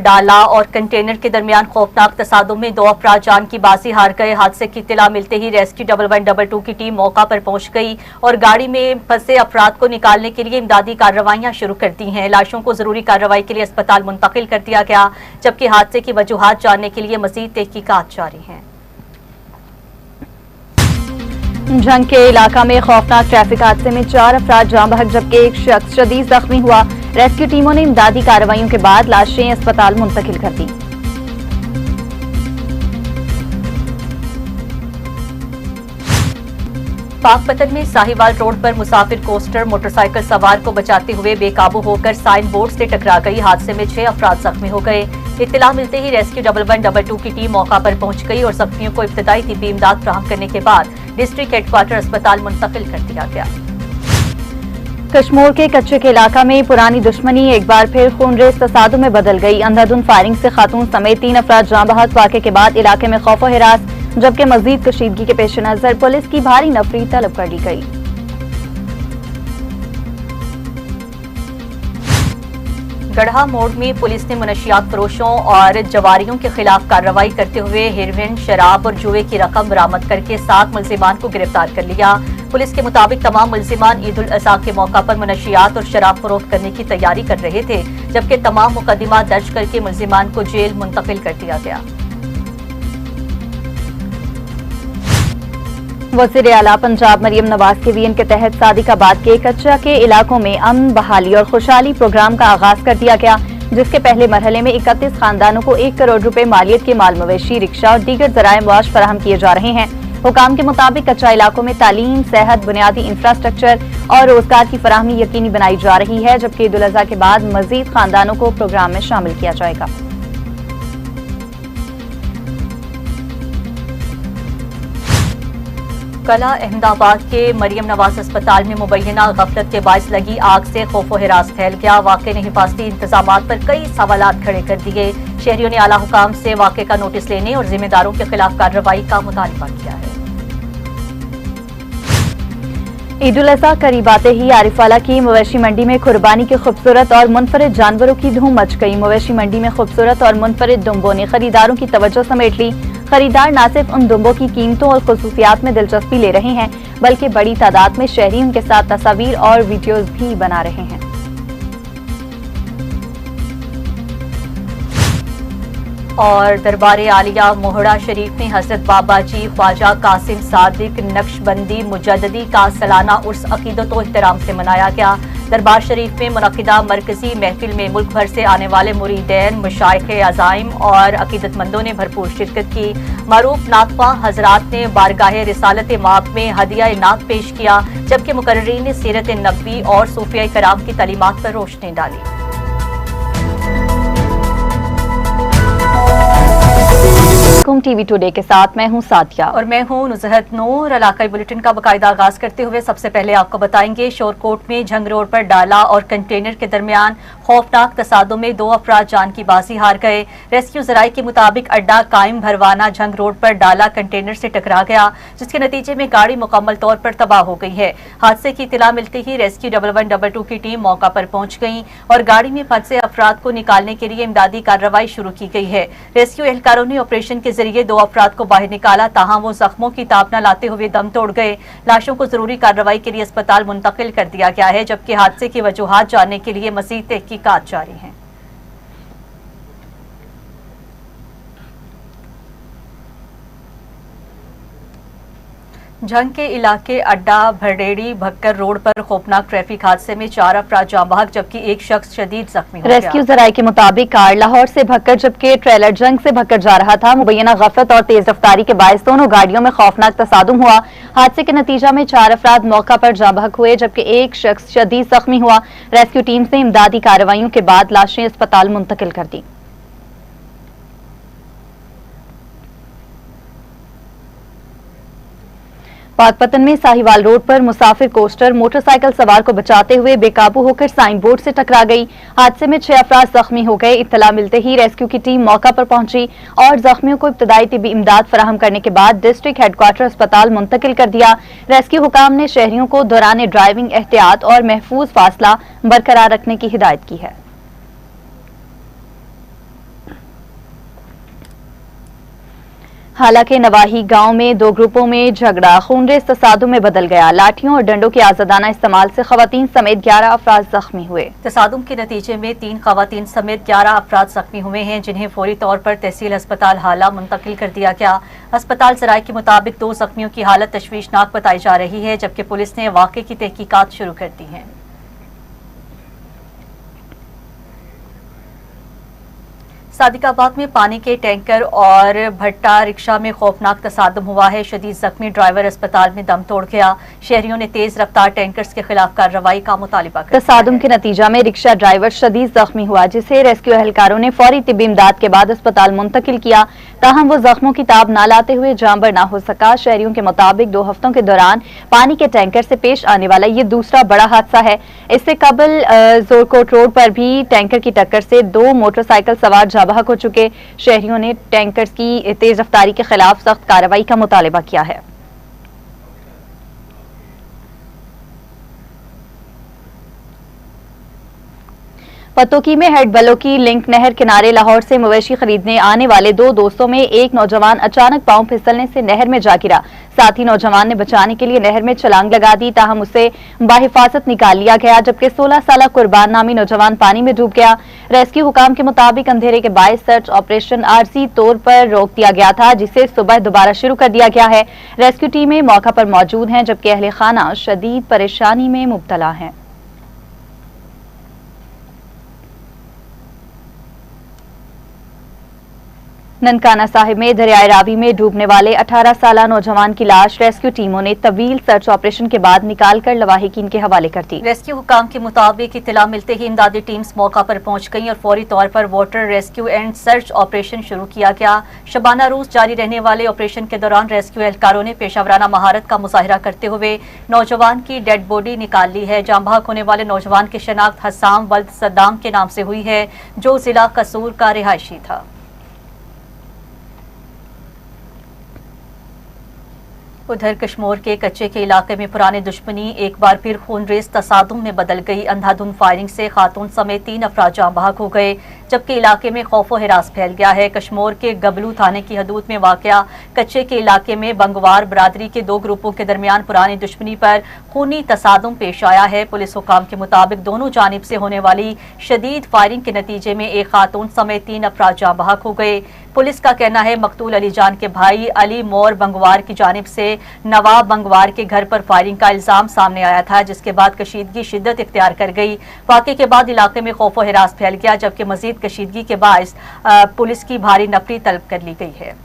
डाला और कंटेनर के दरमियान खौफनाक तसादुम में 2 अफराद जान की बाजी हार गए। हादसे की इत्तला मिलते ही रेस्क्यू 1112 की टीम मौका पर पहुंच गई और गाड़ी में फंसे अफराद को निकालने के लिए इमदादी कार्रवाइयां शुरू कर दी हैं। लाशों को जरूरी कार्रवाई के लिए अस्पताल मुंतकिल कर दिया गया, जबकि हादसे की वजूहात जानने के लिए मजीद तहकीकात जारी हैं। झंग के इलाका में खौफनाक ट्रैफिक हादसे में 4 अफराद जान बहक जबकि एक शख्स शदीद जख्मी हुआ। रेस्क्यू टीमों ने इमदादी कार्रवाइयों के बाद लाशें अस्पताल मुंतकिल कर दी। पाकपतन में साहिवाल रोड पर मुसाफिर कोस्टर मोटरसाइकिल सवार को बचाते हुए बेकाबू होकर साइन बोर्ड से टकरा गई। हादसे में 6 अफराद जख्मी हो गए। इत्तला मिलते ही रेस्क्यू 1112 की टीम मौका पर पहुंच गई और जख्मियों को इब्तदाई तिब्बी इमदाद फराहम करने के बाद डिस्ट्रिक्ट हेडक्वार्टर अस्पताल मुंतकिल कर दिया गया। कश्मोर के कच्चे के इलाका में पुरानी दुश्मनी एक बार फिर खूनरेज तसादुम में बदल गई। अंधाधुंध फायरिंग से खातून समेत 3 अफराद जाँ बहक। वाक़े के बाद इलाके में खौफ व हिरास, जबकि मजीद कशीदगी के पेश नजर पुलिस की भारी नफरी तलब कर ली गई। गढ़ा मोड़ में पुलिस ने मनशियात फरोशों और जवारियों के खिलाफ कार्रवाई करते हुए हेरोइन, शराब और जुए की रकम बरामद करके 7 मुलजिमान को गिरफ्तार कर लिया। पुलिस के मुताबिक तमाम मुलजिमान ईद उल अज़हा के मौका पर मनशियात और शराब फरोख्त करने की तैयारी कर रहे थे, जबकि तमाम मुकदमा दर्ज करके मुलजिमान को जेल मुंतकिल कर दिया गया। वज़ीर आला पंजाब मरियम नवाज के वीएन के तहत सादिकाबाद के कच्चा के इलाकों में अमन बहाली और खुशहाली प्रोग्राम का आगाज कर दिया गया, जिसके पहले मरहले में 31 खानदानों को 1 करोड़ रुपए मालियत के माल मवेशी, रिक्शा और दीगर जराए मुआश फराहम किए जा रहे हैं। हुकाम के मुताबिक कच्चा इलाकों में तालीम, सेहत, बुनियादी इंफ्रास्ट्रक्चर और रोजगार की फराहमी यकीनी बनाई जा रही है, जबकि ईद उल अज़हा के बाद मजीद खानदानों को प्रोग्राम में शामिल किया जाएगा। कला अहमदाबाद के मरियम नवाज अस्पताल में मुबैना गफलत के बायस लगी आग से खौफ व हिरास फैल गया। वाक़े ने हिफाजती इंतजामात पर कई सवालात खड़े कर दिए। शहरियों ने आला हुकाम से वाक़े का नोटिस लेने और जिम्मेदारों के खिलाफ कार्रवाई का मुतालबा किया है। ईद उल अज़हा करीब आते ही आरिफवाला की मवेशी मंडी में कुर्बानी के खूबसूरत और मुनफरिद जानवरों की धूम मच गई। मवेशी मंडी में खूबसूरत और मुनफरिद दुम्बों ने खरीदारों की तवज्जो समेट ली। खरीदार न सिर्फ उन दुम्बों की कीमतों और खुसूसियात में दिलचस्पी ले रहे हैं, बल्कि बड़ी तादाद में शहरी उनके साथ तस्वीर और वीडियोज भी बना रहे हैं। और दरबार आलिया मोहड़ा शरीफ में हजरत बाबा जी ख्वाजा कासिम सादिक नक्शबंदी मुजद्दिदी का सालाना उर्स अकीदत व एहतराम से मनाया गया। दरबार शरीफ में मुनक़िदा मरकजी महफिल में मुल्क भर से आने वाले मुरीदैन, मशाइख़ अज़ाइम और अकीदतमंदों ने भरपूर शिरकत की। मरूफ नातख्वां हजरात ने बारगाह रिसालत माब में हदिया नात पेश किया, जबकि मुकर्रिरीन ने सीरत नबवी और सूफिया कराम की तालीमात पर रोशनी डाली। टीवी टुडे के साथ मैं हूं सादिया और मैं हूं नुज़हत नूर। इलाकाई बुलेटिन का बाकायदा आगाज करते हुए सबसे पहले आपको बताएंगे शोरकोट में झंग रोड पर डाला और कंटेनर के दरमियान खौफनाक तसादुम में 2 अफराद जान की बाजी हार गए। रेस्क्यू जराये के मुताबिक अड्डा कायम भरवाना झंग रोड पर डाला कंटेनर से टकरा गया, जिसके नतीजे में गाड़ी मुकम्मल तौर पर तबाह हो गई है। हादसे की इत्तला मिलते ही रेस्क्यू 1112 की टीम मौका पर पहुंच गई और गाड़ी में फंसे अफराद को निकालने के लिए इमदादी कार्रवाई शुरू की गई है। रेस्क्यू एहलकारों ने ऑपरेशन के जरिए 2 अफराद को बाहर निकाला, ताहम वो जख्मों की ताप न लाते हुए दम तोड़ गए। लाशों को जरूरी कार्रवाई के लिए अस्पताल मुंतकिल कर दिया गया है, जबकि हादसे की वजूहात जानने के लिए मजीद तहकीकात जारी हैं। झंग के इलाके अड्डा भरडेड़ी भक्कर रोड पर खौफनाक ट्रैफिक हादसे में 4 अफराद जाँ बहक जबकि एक शख्स शदीद जख्मी हो गया। रेस्क्यू जराये के मुताबिक कार लाहौर से भक्कर जबकि ट्रेलर झंग से भक्कर जा रहा था। मुबैना गफलत और तेज रफ्तारी के बायस दोनों गाड़ियों में खौफनाक तसादुम हुआ। हादसे के नतीजा में 4 अफराद मौका पर जाँ बहक हुए, जबकि एक शख्स शदीद जख्मी हुआ। रेस्क्यू टीम से इमदादी कार्रवाइयों के बाद लाशें अस्पताल मुंतकिल कर दी। पाकपतन में साहिवाल रोड पर मुसाफिर कोस्टर मोटरसाइकिल सवार को बचाते हुए बेकाबू होकर साइन बोर्ड से टकरा गई। हादसे में 6 अफराद जख्मी हो गए। इत्तला मिलते ही रेस्क्यू की टीम मौका पर पहुंची और जख्मियों को इब्तदाई तिब्बी इमदाद फराहम करने के बाद डिस्ट्रिक्ट हेडक्वार्टर अस्पताल मुंतकिल कर दिया। रेस्क्यू हुकाम ने शहरियों को दौरान ड्राइविंग एहतियात और महफूज फासला बरकरार रखने की हिदायत की है। हालांकि नवाही गांव में दो ग्रुपों में झगड़ा खूनरेज तसादुम में बदल गया। लाठियों और डंडों के आजादाना इस्तेमाल से खवातीन समेत 11 अफराद जख्मी हुए। तसादुम के नतीजे में 3 खवातीन समेत 11 अफराद जख्मी हुए हैं, जिन्हें फौरी तौर पर तहसील अस्पताल हाला मुंतकिल कर दिया गया। अस्पताल जराये के मुताबिक 2 जख्मियों की हालत तशवीशनाक बताई जा रही है, जबकि पुलिस ने वाक़े की तहकीकात शुरू कर दी है। सादिकाबाद में पानी के टैंकर और भट्टा रिक्शा में खौफनाक तसादुम हुआ है। शदीद जख्मी ड्राइवर अस्पताल में दम तोड़ गया। शहरियों ने तेज रफ्तार टैंकर्स के खिलाफ कार्रवाई का मुतालिबा किया। तसादुम के नतीजा में रिक्शा ड्राइवर शदीद जख्मी हुआ, जिसे रेस्क्यू एहलकारों ने फौरी तिब्बी इमदाद के बाद अस्पताल मुंतकिल किया। ताहम वो जख्मों की ताब न लाते हुए जांबर न हो सका। शहरियों के मुताबिक 2 हफ्तों के दौरान पानी के टैंकर से पेश आने वाला ये दूसरा बड़ा हादसा है। इससे कबल जोरकोट रोड पर भी टैंकर की टक्कर से 2 मोटरसाइकिल सवार जाबहक हो चुके। शहरियों ने टैंकर्स की तेज रफ्तारी के खिलाफ सख्त कार्रवाई का मुतालिबा किया है। पतोकी में हेड बलो की लिंक नहर किनारे लाहौर से मवेशी खरीदने आने वाले 2 दोस्तों में एक नौजवान अचानक पांव फिसलने से नहर में जा गिरा। साथ ही नौजवान ने बचाने के लिए नहर में छलांग लगा दी, ताहम उसे बाहिफाजत निकाल लिया गया, जबकि 16 साला कुर्बान नामी नौजवान पानी में डूब गया। रेस्क्यू हुकाम के मुताबिक अंधेरे के बायस सर्च ऑपरेशन आरजी तौर पर रोक दिया गया था, जिसे सुबह दोबारा शुरू कर दिया गया है। रेस्क्यू टीमें मौका पर मौजूद हैं, जबकि अहले खाना शदीद परेशानी में मुब्तला हैं। ननकाना साहिब में दरियाए रावी में डूबने वाले 18 साला नौजवान की लाश रेस्क्यू टीमों ने तवील सर्च ऑपरेशन के बाद निकालकर लवाहिकीन के हवाले कर दी। रेस्क्यू हुकाम के मुताबिक इत्तला मिलते ही इमदादी टीम्स मौका पर पहुंच गईं और फौरी तौर पर water rescue and search operation शुरू किया गया। शबाना रोज जारी रहने वाले ऑपरेशन के दौरान रेस्क्यू एहलकारों ने पेशावराना महारत का मुजाहिरा करते हुए नौजवान की डेड बॉडी निकाल ली है। जाँ बहक होने वाले नौजवान की शनाख्त हसाम वल्द सद्दाम के नाम से हुई है, जो जिला कसूर का रिहायशी था। उधर कश्मीर के कच्चे के इलाके में पुरानी दुश्मनी एक बार फिर खूनरेज तसादुम में बदल गई। अंधाधुंध फायरिंग से खातून समेत 3 अफराद जाँ बहक हो गए, जबकि इलाके में खौफ व हिरास फैल गया है। कश्मीर के गबलू थाने की हदूद में वाक़या कच्चे के इलाके में बंगवार बरादरी के 2 ग्रुपों के दरमियान पुरानी दुश्मनी पर खूनी तसादुम पेश आया है। पुलिस हुकाम के मुताबिक दोनों जानिब से होने वाली शदीद फायरिंग के नतीजे में एक खातून समेत 3 अफराद जाँ बहक हो गए। पुलिस का कहना है मकतूल अली जान के भाई अली मोर बंगवार की जानिब से नवाब बंगवार के घर पर फायरिंग का इल्जाम सामने आया था, जिसके बाद कशीदगी शिद्दत इख्तियार कर गई। वाक़े के बाद इलाके में खौफ व हिरास फैल गया, जबकि मजीद कशीदगी के बायस पुलिस की भारी नफरी तलब कर ली गई है।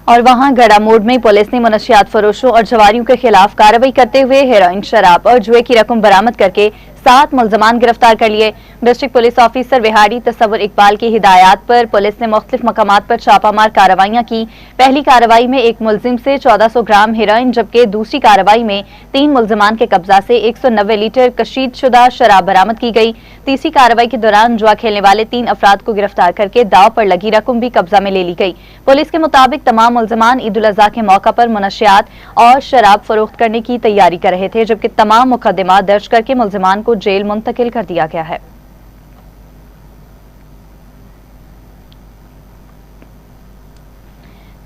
और वहां गड़ा मोड़ में पुलिस ने मनशियात फरोशों और जवारियों के खिलाफ कार्रवाई करते हुए हेरोइन, शराब और जुए की रकम बरामद करके 7 मुल्जमान गिरफ्तार कर लिए। District police officer Vehari Tasawwur Iqbal की हिदायत पर पुलिस ने मुख्तलिफ मकामात पर छापामार कार्रवाइयां की। पहली कार्रवाई में एक मुलजिम से 1400 ग्राम हेरोइन, जबकि दूसरी कार्रवाई में 3 मुल्जमान के कब्जा से 190 लीटर कशीदशुदा शराब बरामद की गई। तीसरी कार्रवाई के दौरान जुआ खेलने वाले 3 अफराद को गिरफ्तार करके दाव पर लगी रकम भी कब्जा में ले ली गई। पुलिस के मुताबिक तमाम मुल्जमान ईद उल अज़हा के मौका पर मनशियात और शराब फरोख्त करने की तैयारी कर रहे थे, जबकि तमाम मुकदमा दर्ज करके मुल्जमान को जेल मुंतकिल कर दिया गया है।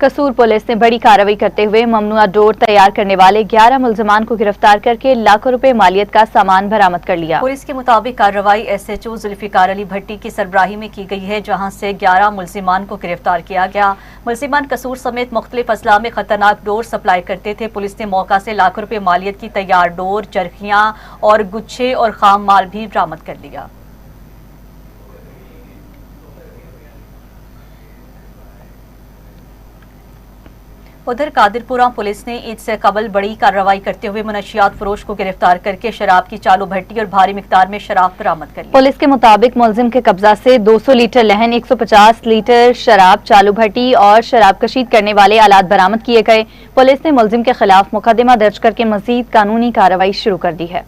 कसूर पुलिस ने बड़ी कार्रवाई करते हुए ममनुआ डोर तैयार करने वाले 11 मुल्जमान को गिरफ्तार करके लाखों रुपए मालियत का सामान बरामद कर लिया। पुलिस के मुताबिक कार्रवाई SHO जुल्फिकार अली भट्टी की सरबराही में की गई है, जहां से 11 मुल्जिमान को गिरफ्तार किया गया। मुल्जिमान कसूर समेत मुख्तलिफ अजला में खतरनाक डोर सप्लाई करते थे। पुलिस ने मौका से लाखों रुपए मालियत की तैयार डोर, चरखियां और गुच्छे और खाम माल भी बरामद कर लिया। उधर कादिरपुरा पुलिस ने ईद से कबल बड़ी कार्रवाई करते हुए मनशियात फरोश को गिरफ्तार करके शराब की चालू भट्टी और भारी मिकदार में शराब बरामद कर ली। पुलिस के मुताबिक मुलजिम के कब्जा से 200 लीटर लहन, 150 लीटर शराब, चालू भट्टी और शराब कशीद करने वाले आलात बरामद किए गए। पुलिस ने मुलजिम के खिलाफ मुकदमा दर्ज करके मजीद कानूनी कार्रवाई शुरू कर दी है।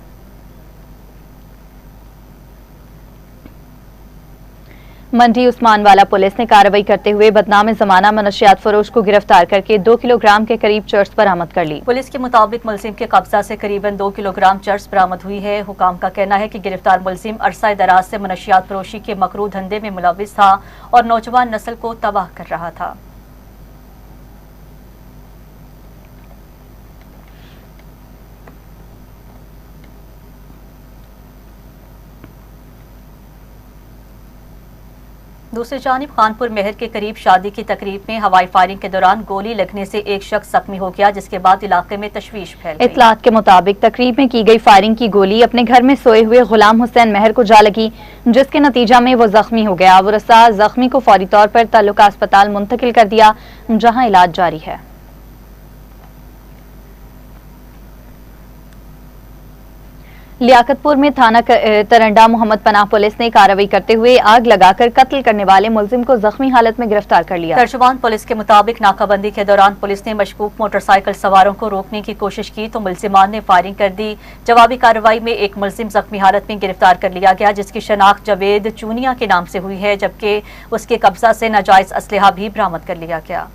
मंडी उस्मान वाला पुलिस ने कार्रवाई करते हुए बदनाम जमाना मनशियात फरोश को गिरफ्तार करके 2 किलोग्राम के करीब चर्स बरामद कर ली। पुलिस के मुताबिक मुलजिम के कब्जा से करीबन 2 किलोग्राम चर्स बरामद हुई है। हुकाम का कहना है कि गिरफ्तार मुलजिम अरसा दराज से मनशियात फरोशी के मकरू धंधे में मुलविस था और नौजवान नस्ल को तबाह कर रहा था। दूसरी जानिब खानपुर महर के करीब शादी की तकरीब में हवाई फायरिंग के दौरान गोली लगने से एक शख्स जख्मी हो गया, जिसके बाद इलाके में तशवीश फैल गई। इत्तलात के मुताबिक तकरीब में की गई फायरिंग की गोली अपने घर में सोए हुए गुलाम हुसैन महर को जा लगी, जिसके नतीजा में वो जख्मी हो गया। वरसा जख्मी को फौरी तौर पर ताल्लुका अस्पताल मुंतकिल कर दिया, जहां इलाज जारी है। लियाकतपुर में थाना तरंडा मोहम्मद पनाह पुलिस ने कार्रवाई करते हुए आग लगाकर कत्ल करने वाले मुलजिम को जख्मी हालत में गिरफ्तार कर लिया। तर्जुमान पुलिस के मुताबिक नाकाबंदी के दौरान पुलिस ने मशकूक मोटरसाइकिल सवारों को रोकने की कोशिश की तो मुलजिमान ने फायरिंग कर दी। जवाबी कार्रवाई में एक मुलजिम जख्मी हालत में गिरफ्तार कर लिया गया, जिसकी शनाख्त जावेद चूनिया के नाम से हुई है, जबकि उसके कब्जा से नाजायज असलहा भी बरामद कर लिया गया।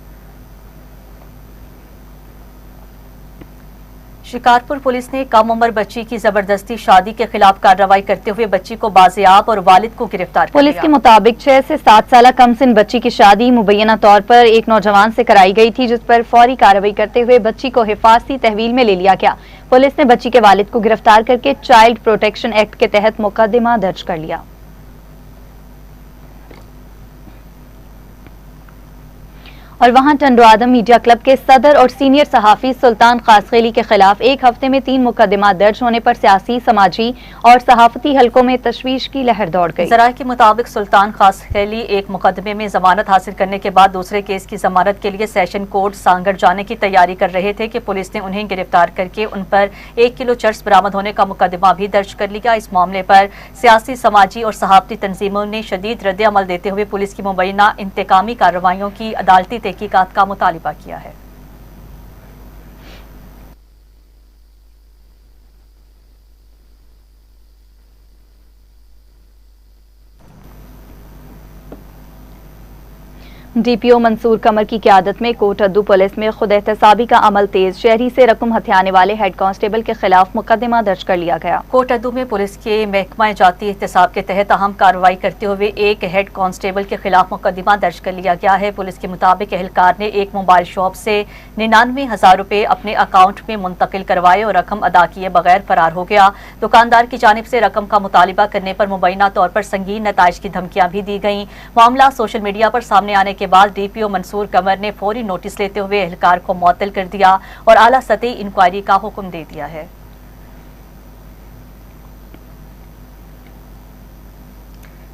शिकारपुर पुलिस ने कम उम्र बच्ची की जबरदस्ती शादी के खिलाफ कार्रवाई करते हुए बच्ची को बाजियाब और वालिद को गिरफ्तार कर लिया। पुलिस के मुताबिक 6 से 7 साल कम सिन बच्ची की शादी मुबैना तौर पर एक नौजवान से कराई गई थी, जिस पर फौरी कार्रवाई करते हुए बच्ची को हिफाजती तहवील में ले लिया गया। पुलिस ने बच्ची के वालिद को गिरफ्तार करके चाइल्ड प्रोटेक्शन एक्ट के तहत मुकदमा दर्ज कर लिया। और वहां टंडो आदम मीडिया क्लब के सदर और सीनियर सहाफी सुल्तान खासखेली के खिलाफ एक हफ्ते में 3 मुकदमा दर्ज होने पर सियासी, समाजी और सहाफती हलकों में तशवीश की लहर दौड़ गई। जराये के मुताबिक सुल्तान खासखेली एक मुकदमे में जमानत हासिल करने के बाद दूसरे केस की जमानत के लिए सेशन कोर्ट सांगड़ जाने की तैयारी कर रहे थे कि पुलिस ने उन्हें गिरफ्तार करके उन पर 1 किलो चर्स बरामद होने का मुकदमा भी दर्ज कर लिया। इस मामले पर सियासी, समाजी और सहाफती तंजीमों ने शदीद रद्द अमल देते हुए पुलिस की मुबैना इंतकामी कार्रवाइयों की अदालती तहकीकात का मुतालिबा किया है। डीपीओ मंसूर कमर की क़यादत में कोटअद्दू पुलिस में खुद एहतसाबी का अमल तेज, शहरी से रकम हथियाने वाले हेड कांस्टेबल के खिलाफ मुकदमा दर्ज कर लिया गया। कोटअद्दू में पुलिस के महकमा जाती एहतसाब के तहत अहम कार्रवाई करते हुए एक हेड कांस्टेबल के खिलाफ मुकदमा दर्ज कर लिया गया है। पुलिस के मुताबिक एहलकार ने एक मोबाइल शॉप से 99,000 रुपए अपने अकाउंट में मुंतकिल करवाए और रकम अदा किए बगैर फरार हो गया। दुकानदार की जानिब से रकम का मुतालिबा करने पर मुबैना तौर पर संगीन नताइज की धमकियां भी दी गईं। मामला सोशल मीडिया पर सामने आने के बाद डीपीओ मंसूर कमर ने फौरी नोटिस लेते हुए एहलकार को मुअत्तल कर दिया और आला सतही इंक्वायरी का हुक्म दे दिया है।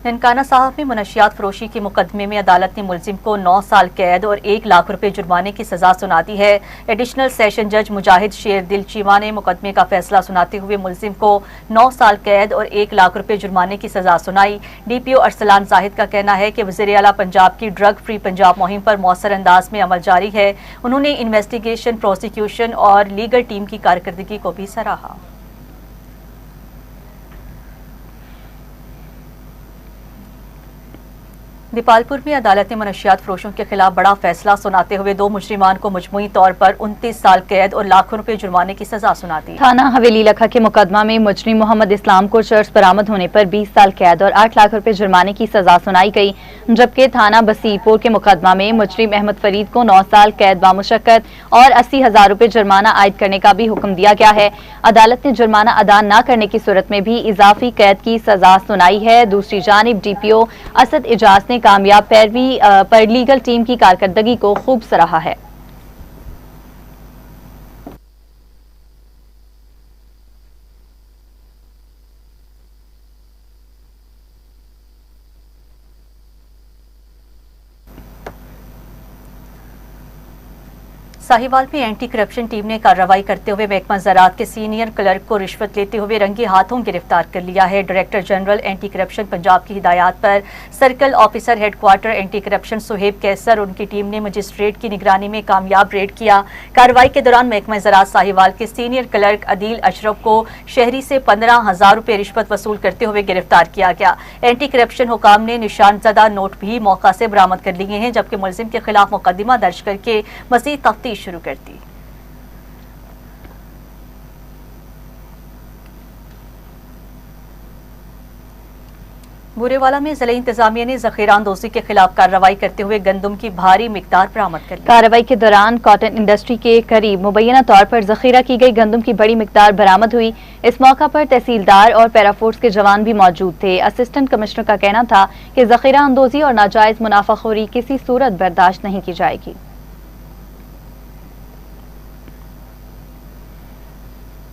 ननकाना साहब में मनशियात फरोशी के मुकदमे में अदालत ने मुलजिम को 9 साल कैद और 1 लाख रुपए जुर्माने की सजा सुना दी है। एडिशनल सेशन जज मुजाहिद शेर दिल चीमा ने मुकदमे का फैसला सुनाते हुए मुलजिम को 9 साल कैद और 1 लाख रुपए जुर्माने की सजा सुनाई। डीपीओ अरसलान जाहिद का कहना है कि वज़ीर आला पंजाब की ड्रग फ्री पंजाब मुहिम पर मौसर अंदाज में अमल जारी है। उन्होंने इन्वेस्टिगेशन, प्रोसिक्यूशन और लीगल टीम की कारकर्दगी को भी सराहा। दीपालपुर में अदालत ने मनशियात फरोशों के खिलाफ बड़ा फैसला सुनाते हुए 2 मुजरिमान को मजमूई तौर पर 29 साल कैद और लाखों रुपए जुर्माने की सजा सुना दी। थाना हवेली लखा के मुकदमा में मुजरिम मोहम्मद इस्लाम को चर्स बरामद होने पर 20 साल कैद और 8 लाख रुपए जुर्माने की सजा सुनाई गई, जबकि थाना बसीरपुर के मुकदमा में मुजरिम अहमद फरीद को 9 साल कैद बामुशक्कत और 80,000 रुपए जुर्माना आयद करने का भी हुक्म दिया गया है। अदालत ने जुर्माना अदा न करने की सूरत में भी इजाफी कैद की सजा सुनाई है। दूसरी जानिब डीपीओ असद इजाज ने कामयाब पैरवी पर लीगल टीम की कारकर्दगी को खूब सराहा है। साहिवाल में एंटी करप्शन टीम ने कार्रवाई करते हुए महकमा ज़राअत के सीनियर क्लर्क को रिश्वत लेते हुए रंगे हाथों गिरफ्तार कर लिया है। Director general anti corruption Punjab की हिदायत पर circle officer headquarter anti corruption Suhaib Qaiser और उनकी टीम ने मजिस्ट्रेट की निगरानी में कामयाब रेड किया। कार्रवाई के दौरान महकमा ज़राअत साहिवाल के सीनियर क्लर्क अदील अशरफ को शहरी से 15,000 रुपये रिश्वत वसूल करते हुए गिरफ्तार किया गया। एंटी करप्शन हुकाम ने निशानजदा नोट भी मौका से बरामद कर लिए हैं, जबकि मुलजिम के खिलाफ मुकदमा दर्ज करके मज़ीद तफ्तीश शुरू कर दी। बुरेवाला में जिला इंतजामिया ने जखीरा अंदोजी के खिलाफ कार्रवाई करते हुए गंदम की भारी मिकदार बरामद कर ली। कार्रवाई के दौरान कॉटन इंडस्ट्री के करीब मुबैना तौर पर जखीरा की गई गंदम की बड़ी मिकदार बरामद हुई। इस मौका पर तहसीलदार और पैराफोर्स के जवान भी मौजूद थे। असिस्टेंट कमिश्नर का कहना था कि जखीरा अंदोजी और नाजायज मुनाफाखोरी किसी सूरत बर्दाश्त नहीं की जाएगी।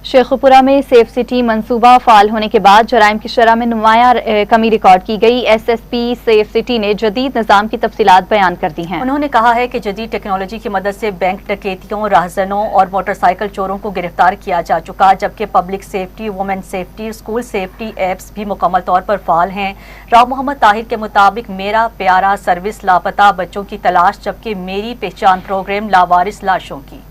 शेखुपुरा में सेफ सिटी मंसूबा फाल होने के बाद जराइम की शरह में नुमाया कमी रिकॉर्ड की गई। SSP सेफ सिटी ने जदीद निज़ाम की तफसीलात बयान कर दी हैं। उन्होंने कहा है कि जदीद टेक्नोलॉजी की मदद से बैंक डकैतियों, राहजनों और मोटरसाइकिल चोरों को गिरफ्तार किया जा चुका, जबकि public safety, women safety, school safety apps भी मुकम्मल तौर पर फाल हैं। राव मोहम्मद ताहिर के मुताबिक मेरा प्यारा सर्विस लापता बच्चों की तलाश, जबकि मेरी पहचान प्रोग्राम लावारिस लाशों की।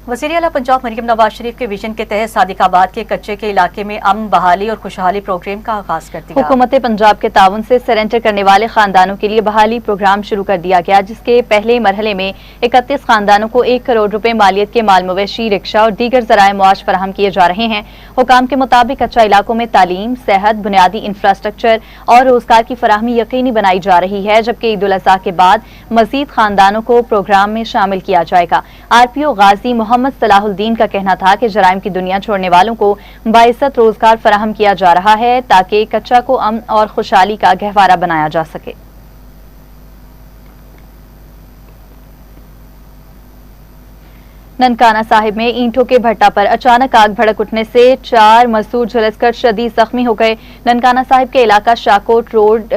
वज़ीर आला पंजाब मरियम नवाज शरीफ के विजन के तहत सादिकाबाद के कच्चे के इलाके में अमन बहाली और खुशहाली प्रोग्राम का आगाज कर दिया। हुकूमत पंजाब के ताउन से सरेंडर करने वाले खानदानों के लिए बहाली प्रोग्राम शुरू कर दिया गया, जिसके पहले मरहले में 31 खानदानों को 1 करोड़ रुपए मालियत के माल मवेशी, रिक्शा और दीगर ज़राए मुआश फराहम किए जा रहे हैं। हुकाम के मुताबिक कच्चा इलाकों में तालीम, सेहत, बुनियादी इंफ्रास्ट्रक्चर और रोजगार की फराहमी यकीनी बनाई जा रही है, जबकि ईद उल अज़हा के बाद मजीद खानदानों को प्रोग्राम में शामिल किया जाएगा। RPO गाजी मोहम्मद सलाहुद्दीन का कहना था कि जराइम की दुनिया छोड़ने वालों को बाइज्जत रोजगार फराहम किया जा रहा है, ताकि कच्चा को अमन और खुशहाली का गहवारा बनाया जा सके। ननकाना साहिब में ईंटों के भट्टा पर अचानक आग भड़क उठने से 4 मजदूर झुलसकर शदीद जख्मी हो गए। ननकाना साहिब के इलाका शाहकोट रोड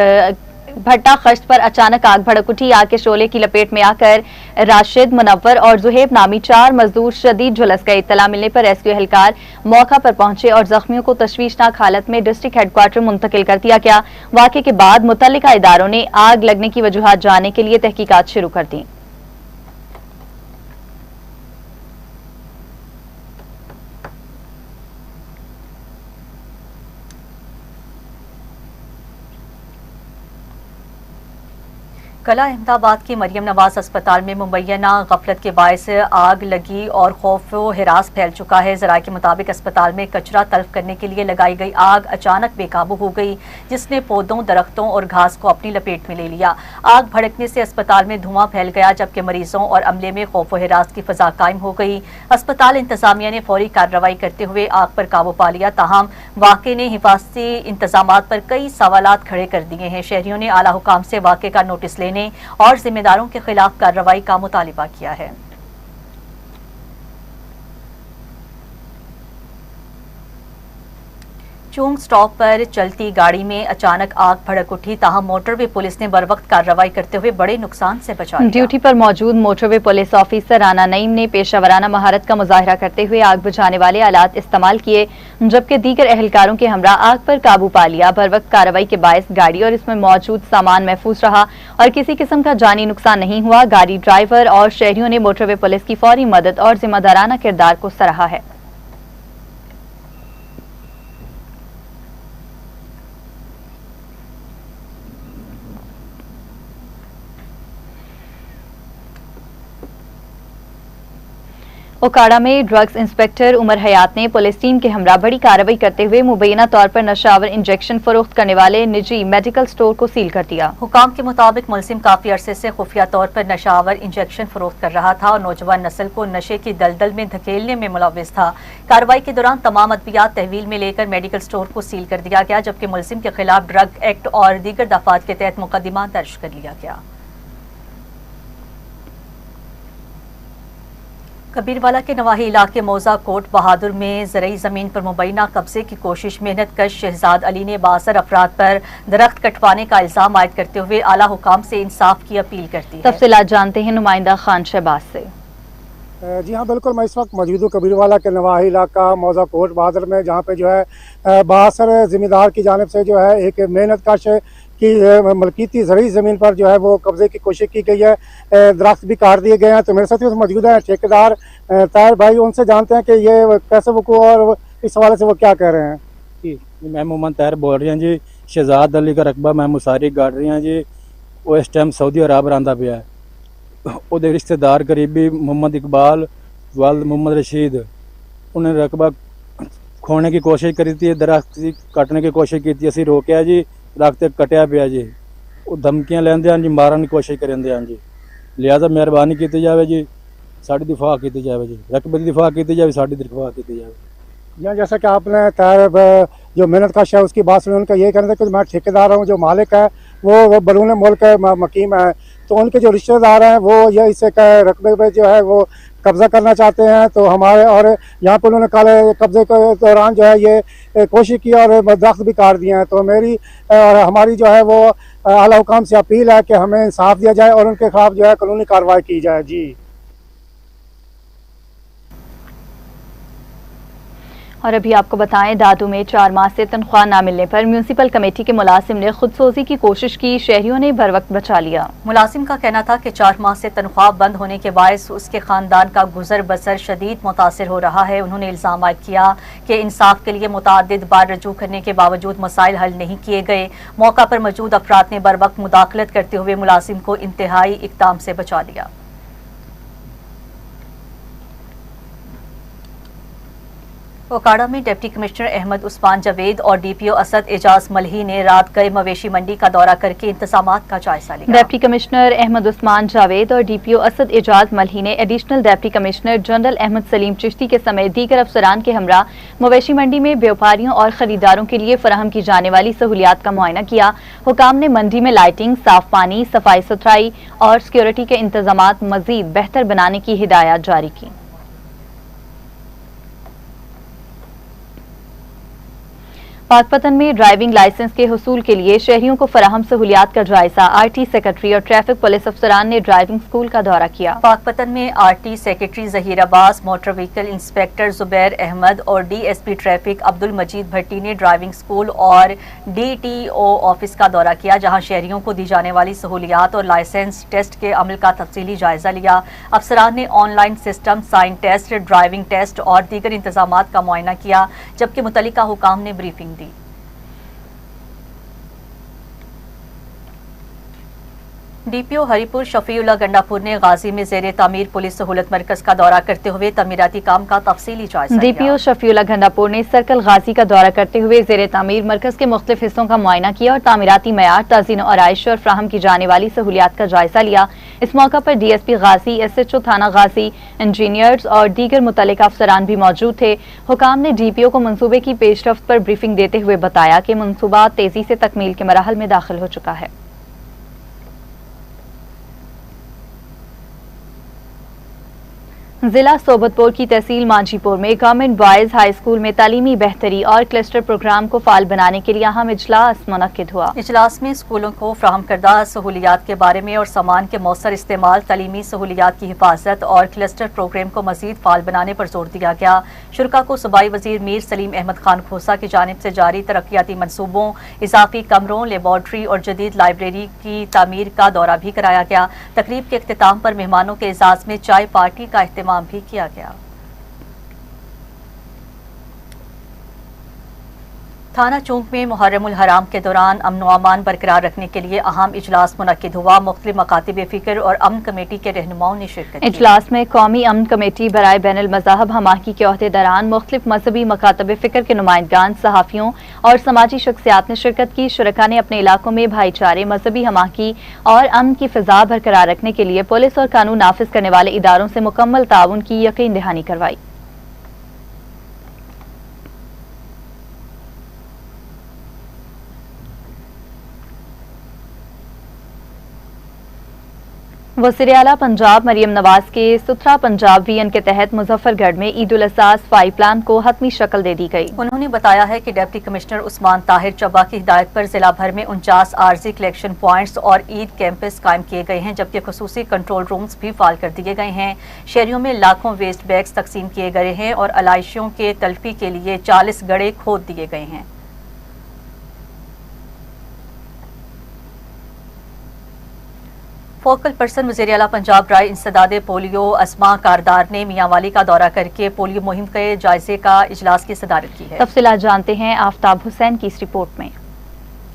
भट्टा खश्त पर अचानक आग भड़क उठी। आग के शोले की लपेट में आकर राशिद, मुनव्वर और जुहेब नामी 4 मजदूर शदीद झुलस गए। इत्तला मिलने पर रेस्क्यू एहलकार मौका पर पहुंचे और जख्मियों को तशवीशनाक हालत में डिस्ट्रिक्ट हेडक्वार्टर मुंतकिल कर दिया गया। वाक़े के बाद मुतल्लिका इदारों ने आग लगने की वजूहात जानने के लिए तहकीकात शुरू कर दी। कला अहमदाबाद के मरियम नवाज अस्पताल में मुबैना गफलत के बायस आग लगी और खौफ व हिरास फैल चुका है। ज़राए के मुताबिक अस्पताल में कचरा तल्फ करने के लिए लगाई गई आग अचानक बेकाबू हो गई, जिसने पौधों, दरख्तों और घास को अपनी लपेट में ले लिया। आग भड़कने से अस्पताल में धुआं फैल गया, जबकि मरीजों और अमले में खौफ व हिरास की फजा कायम हो गई। अस्पताल इंतजामिया ने फौरी कार्रवाई करते हुए आग पर काबू पा लिया, ताहम वाक़े ने हिफाजती इंतजामात पर कई सवालात खड़े कर दिए हैं। शहरियों ने आला हुकाम से वाक़े का नोटिस लेने और जिम्मेदारों के खिलाफ कार्रवाई का मुतालिबा किया है। चूंग स्टॉप पर चलती गाड़ी में अचानक आग भड़क उठी, ताहम मोटरवे पुलिस ने बरवक्त कार्रवाई करते हुए बड़े नुकसान से बचा लिया। ड्यूटी पर मौजूद motorway police officer Rana Naeem ने पेशावराना महारत का मुजाहरा करते हुए आग बुझाने वाले आलात इस्तेमाल किए, जबकि दीगर एहलकारों के हमरा आग पर काबू पा लिया। बरवक्त कार्रवाई के बायस गाड़ी और इसमें मौजूद सामान महफूज रहा और किसी किस्म का जानी नुकसान नहीं हुआ। गाड़ी, ड्राइवर और शहरियों ने मोटरवे पुलिस की फौरी मदद और जिम्मेदाराना किरदार को सराहा है। ओकाड़ा में ड्रग्स इंस्पेक्टर उमर हयात ने पुलिस टीम के हमरा बड़ी कार्रवाई करते हुए मुबैना तौर पर नशावर इंजेक्शन फरोख्त करने वाले निजी मेडिकल स्टोर को सील कर दिया। हुकाम के मुताबिक मुलजिम काफी अरसे से खुफिया तौर पर नशावर इंजेक्शन फरोख्त कर रहा था और नौजवान नस्ल को नशे की दलदल में धकेलने में मुलव्विस था। कार्रवाई के दौरान तमाम अद्वियात तहवील में लेकर मेडिकल स्टोर को सील कर दिया गया, जबकि मुलजिम के खिलाफ ड्रग एक्ट और दीगर दफात के तहत मुकदमा दर्ज कर लिया गया। कबीरवाला के नवाही इलाके मौजा कोट बहादुर में ज़रई ज़मीन पर मुबैना कब्जे की कोशिश मेहनत कश शहजाद अली ने 62 अफराद पर दरख्त कटवाने का इल्ज़ाम आयद करते हुए आला हुकाम से इंसाफ की अपील करती है। तफसीलात जानते हैं नुमाइंदा खान शहबाज से। जी हाँ बिल्कुल, मैं इस वक्त मौजूद हूँ कबीरवाला के नवाही इलाका मौजा कोट बहादुर में, जहाँ पे जो है 62 ज़मींदार की जानिब से जो है एक मेहनत कश की मलकीती ज़रई ज़मीन पर जो है वो कब्ज़े की कोशिश की गई है, दरख्त भी काट दिए गए हैं। तो मेरे साथ मौजूद है ठेकेदार ताहिर भाई, उनसे जानते हैं कि ये कैसे वक़ूअ और इस हवाले से वो क्या कह रहे हैं। जी मैं मोहम्मद ताहिर बोल रही हूँ जी। शहजाद अली का रकबा मैं मुसारी गाड़ रही हूँ जी। वो इस टाइम सऊदी अरब रहा पिया है। ਉਹਦੇ ਰਿਸ਼ਤੇਦਾਰ ਕਰੀਬੀ मोहम्मद इकबाल वाल मोहम्मद रशीद, उन्हें रकबा खोने की कोशिश करी थी, दरख्त कटने की कोशिश की थी, असी रोकया जी, दरख्त कटिया पिया जी। वो धमकियां लेंदे हैं जी, मारन की कोशिश करेंदे हैं जी। लिहाजा मेहरबानी की जाए जी, साड़ी दिफा की जाए जी, रकबे की दिफा की जाए, साड़ी दिफा की जाए। या जैसा कि आपने ताहिर जो मेहनत कश है उसकी बात सुनी, उनका ये कहना था कि मैं ठेकेदार हूँ, जो मालिक है वो बरून मुल्क मकीम है, तो उनके जो रिश्तेदार हैं वो ये इसे रकबे पे जो है वो कब्ज़ा करना चाहते हैं। तो हमारे और यहाँ पर उन्होंने कल कब्ज़े के दौरान जो है ये कोशिश की और दरख्त भी काट दिए हैं। तो मेरी और हमारी जो है वो आला हुकाम से अपील है कि हमें इंसाफ दिया जाए और उनके खिलाफ जो है कानूनी कार्रवाई की जाए। जी और अभी आपको बताएं, दादू में 4 माह से तनख्वाह न मिलने पर म्यूनिसिपल कमेटी के मुलाजिम ने खुदसोजी की कोशिश की, शहरियों ने बर वक्त बचा लिया। मुलाजिम का कहना था कि 4 माह से तनख्वाह बंद होने के बायस उसके खानदान का गुजर बसर शदीद मुतासिर हो रहा है। उन्होंने इल्जाम आयद किया कि इंसाफ के लिए मुतअद्दिद बार रजू करने के बावजूद मसाइल हल नहीं किए गए। मौका पर मौजूद अफराद ने बर वक्त मुदाखलत करते हुए मुलाजिम को इंतहाई इक़दाम से बचा लिया। ओकाड़ा में डिप्टी कमिश्नर अहमद उस्मान जावेद और डीपीओ असद एजाज मलही ने रात गए मवेशी मंडी का दौरा करके इंतजामात का जायजा लिया। डिप्टी कमिश्नर अहमद उस्मान जावेद और डीपीओ असद एजाज मलही ने additional deputy commissioner general Ahmad Saleem Chishti के समेत दीगर अफसरान के हमरा मवेशी मंडी में व्यापारियों और खरीदारों के लिए फराहम की जाने वाली सहूलियात का मुआयना किया। हुकाम ने मंडी में लाइटिंग, साफ पानी, सफाई सुथराई और सिक्योरिटी के इंतजामात मजीद बेहतर बनाने की हिदायत जारी की। पाकपतन में ड्राइविंग लाइसेंस के हुसूल के लिए शहरियों को फराहम सहूलियात का जायजा आरटी सेक्रेटरी और ट्रैफिक पुलिस अफसरान ने ड्राइविंग स्कूल का दौरा किया। पाकपतन में RT secretary Zaheer Abbas, motor vehicle inspector Zubair Ahmad और डीएसपी ट्रैफिक अब्दुल मजीद भट्टी ने ड्राइविंग स्कूल और डीटीओ ऑफिस का दौरा किया, जहां शहरियों को दी जाने वाली सहूलियात और लाइसेंस टेस्ट के अमल का तफसीली जायजा लिया। अफसरान ने online system, sign test, driving test और दीगर इंतजामात का मुआयना किया, जबकि मुतल्लिका हुकाम ने ब्रीफिंग दी। डीपीओ हरिपुर शफीउल्लाह गंडापुर ने गाजी में ज़ेरे तामीर पुलिस सहूलत मरकज का दौरा करते हुए तमीराती काम का तफसीली जायजा लिया। डीपीओ शफीउल्लाह गंडापुर ने सर्कल गाजी का दौरा करते हुए ज़ेरे तामीर मरकज के मुख्तलिफ हिस्सों का मुआयना किया और तामीराती मयार, ताज़ीन और आराइश और फ्राहम की जाने वाली सहूलियात का जायजा लिया। इस मौका पर डीएसपी गाजी, एसएचओ थाना गाजी, इंजीनियर्स और दीगर मुतल्लिका अफसरान भी मौजूद थे। हुकाम ने डीपीओ को मंसूबे की पेशरफ्त पर ब्रीफिंग देते हुए बताया कि मंसूबा तेजी से तकमील के मराहल में दाखिल हो चुका है। जिला सोबतपुर की तहसील मांझीपुर में गवर्नमेंट बॉयज हाई स्कूल में तालीमी बेहतरी और क्लस्टर प्रोग्राम को फाल बनाने के लिए अहम इजलास मुनक्किद हुआ। इजलास में स्कूलों को फ्राहम करदा सहूलियात के बारे में और सामान के मौसर इस्तेमाल, तालीमी सहूलियात की हिफाजत और क्लस्टर प्रोग्राम को मजीद फाल बनाने पर जोर दिया गया। शुरका को सूबाई वजीर मीर सलीम अहमद खान खोसा की जानिब से जारी तरक्याती मनसूबों, इजाफी कमरों, लेबॉर्ट्री और जदीद लाइब्रेरी की तामीर का दौरा भी कराया गया। तकरीब के इख्तिताम पर मेहमानों के एजाज में चाय पार्टी का एहतमाम भी किया गया। थाना चौक में मुहर्रमुल हराम के दौरान अमन व अमान बरकरार रखने के लिए अहम इजलास मुनक्किद हुआ। मुख्तलिफ मकातिब फिक्र और अमन कमेटी के रहनुमाओं ने शिरकत की। इजलास में कौमी अमन कमेटी बराए बैनुल मज़ाहब हमाकी के अहदेदारान, मुख्तलिफ मजहबी मकातिब फिक्र के नुमाइंदगान, सहाफ़ियों और समाजी शख्सियात ने शिरकत की। शुरका ने अपने इलाकों में भाईचारे, मजहबी हमाकी और अमन की फिजा बरकरार रखने के लिए पुलिस और कानून नाफिज करने वाले इदारों से मुकम्मल ताउन की यकीन दहानी करवाई। वज़ीर-ए-आला पंजाब मरियम नवाज के सुथरा पंजाब विजन के तहत मुजफ्फरगढ़ में ईद उल अज़हा सफाई प्लान को हतमी शक्ल दे दी गई। उन्होंने बताया है कि डिप्टी कमिश्नर उस्मान ताहिर चब्बा की हिदायत पर जिला भर में 49 आरजी कलेक्शन पॉइंट्स और ईद कैंपस कायम किए गए हैं, जबकि खुसूसी कंट्रोल रूम्स भी फाल कर दिए गए हैं। शहरियों में लाखों वेस्ट बैग्स तकसीम किए गए हैं और अलाइशियों के तलफी के लिए 40 गड्ढे खोद दिए गए हैं। फोकल पर्सन वज़ीर-ए-आला पंजाब राय इंसदादे पोलियो अस्मा कारदार ने मियांवाली का दौरा करके पोलियो मुहिम के जायजे का इजलास की सदारत की है। तफसीलात जानते हैं आफ्ताब हुसैन की इस रिपोर्ट में।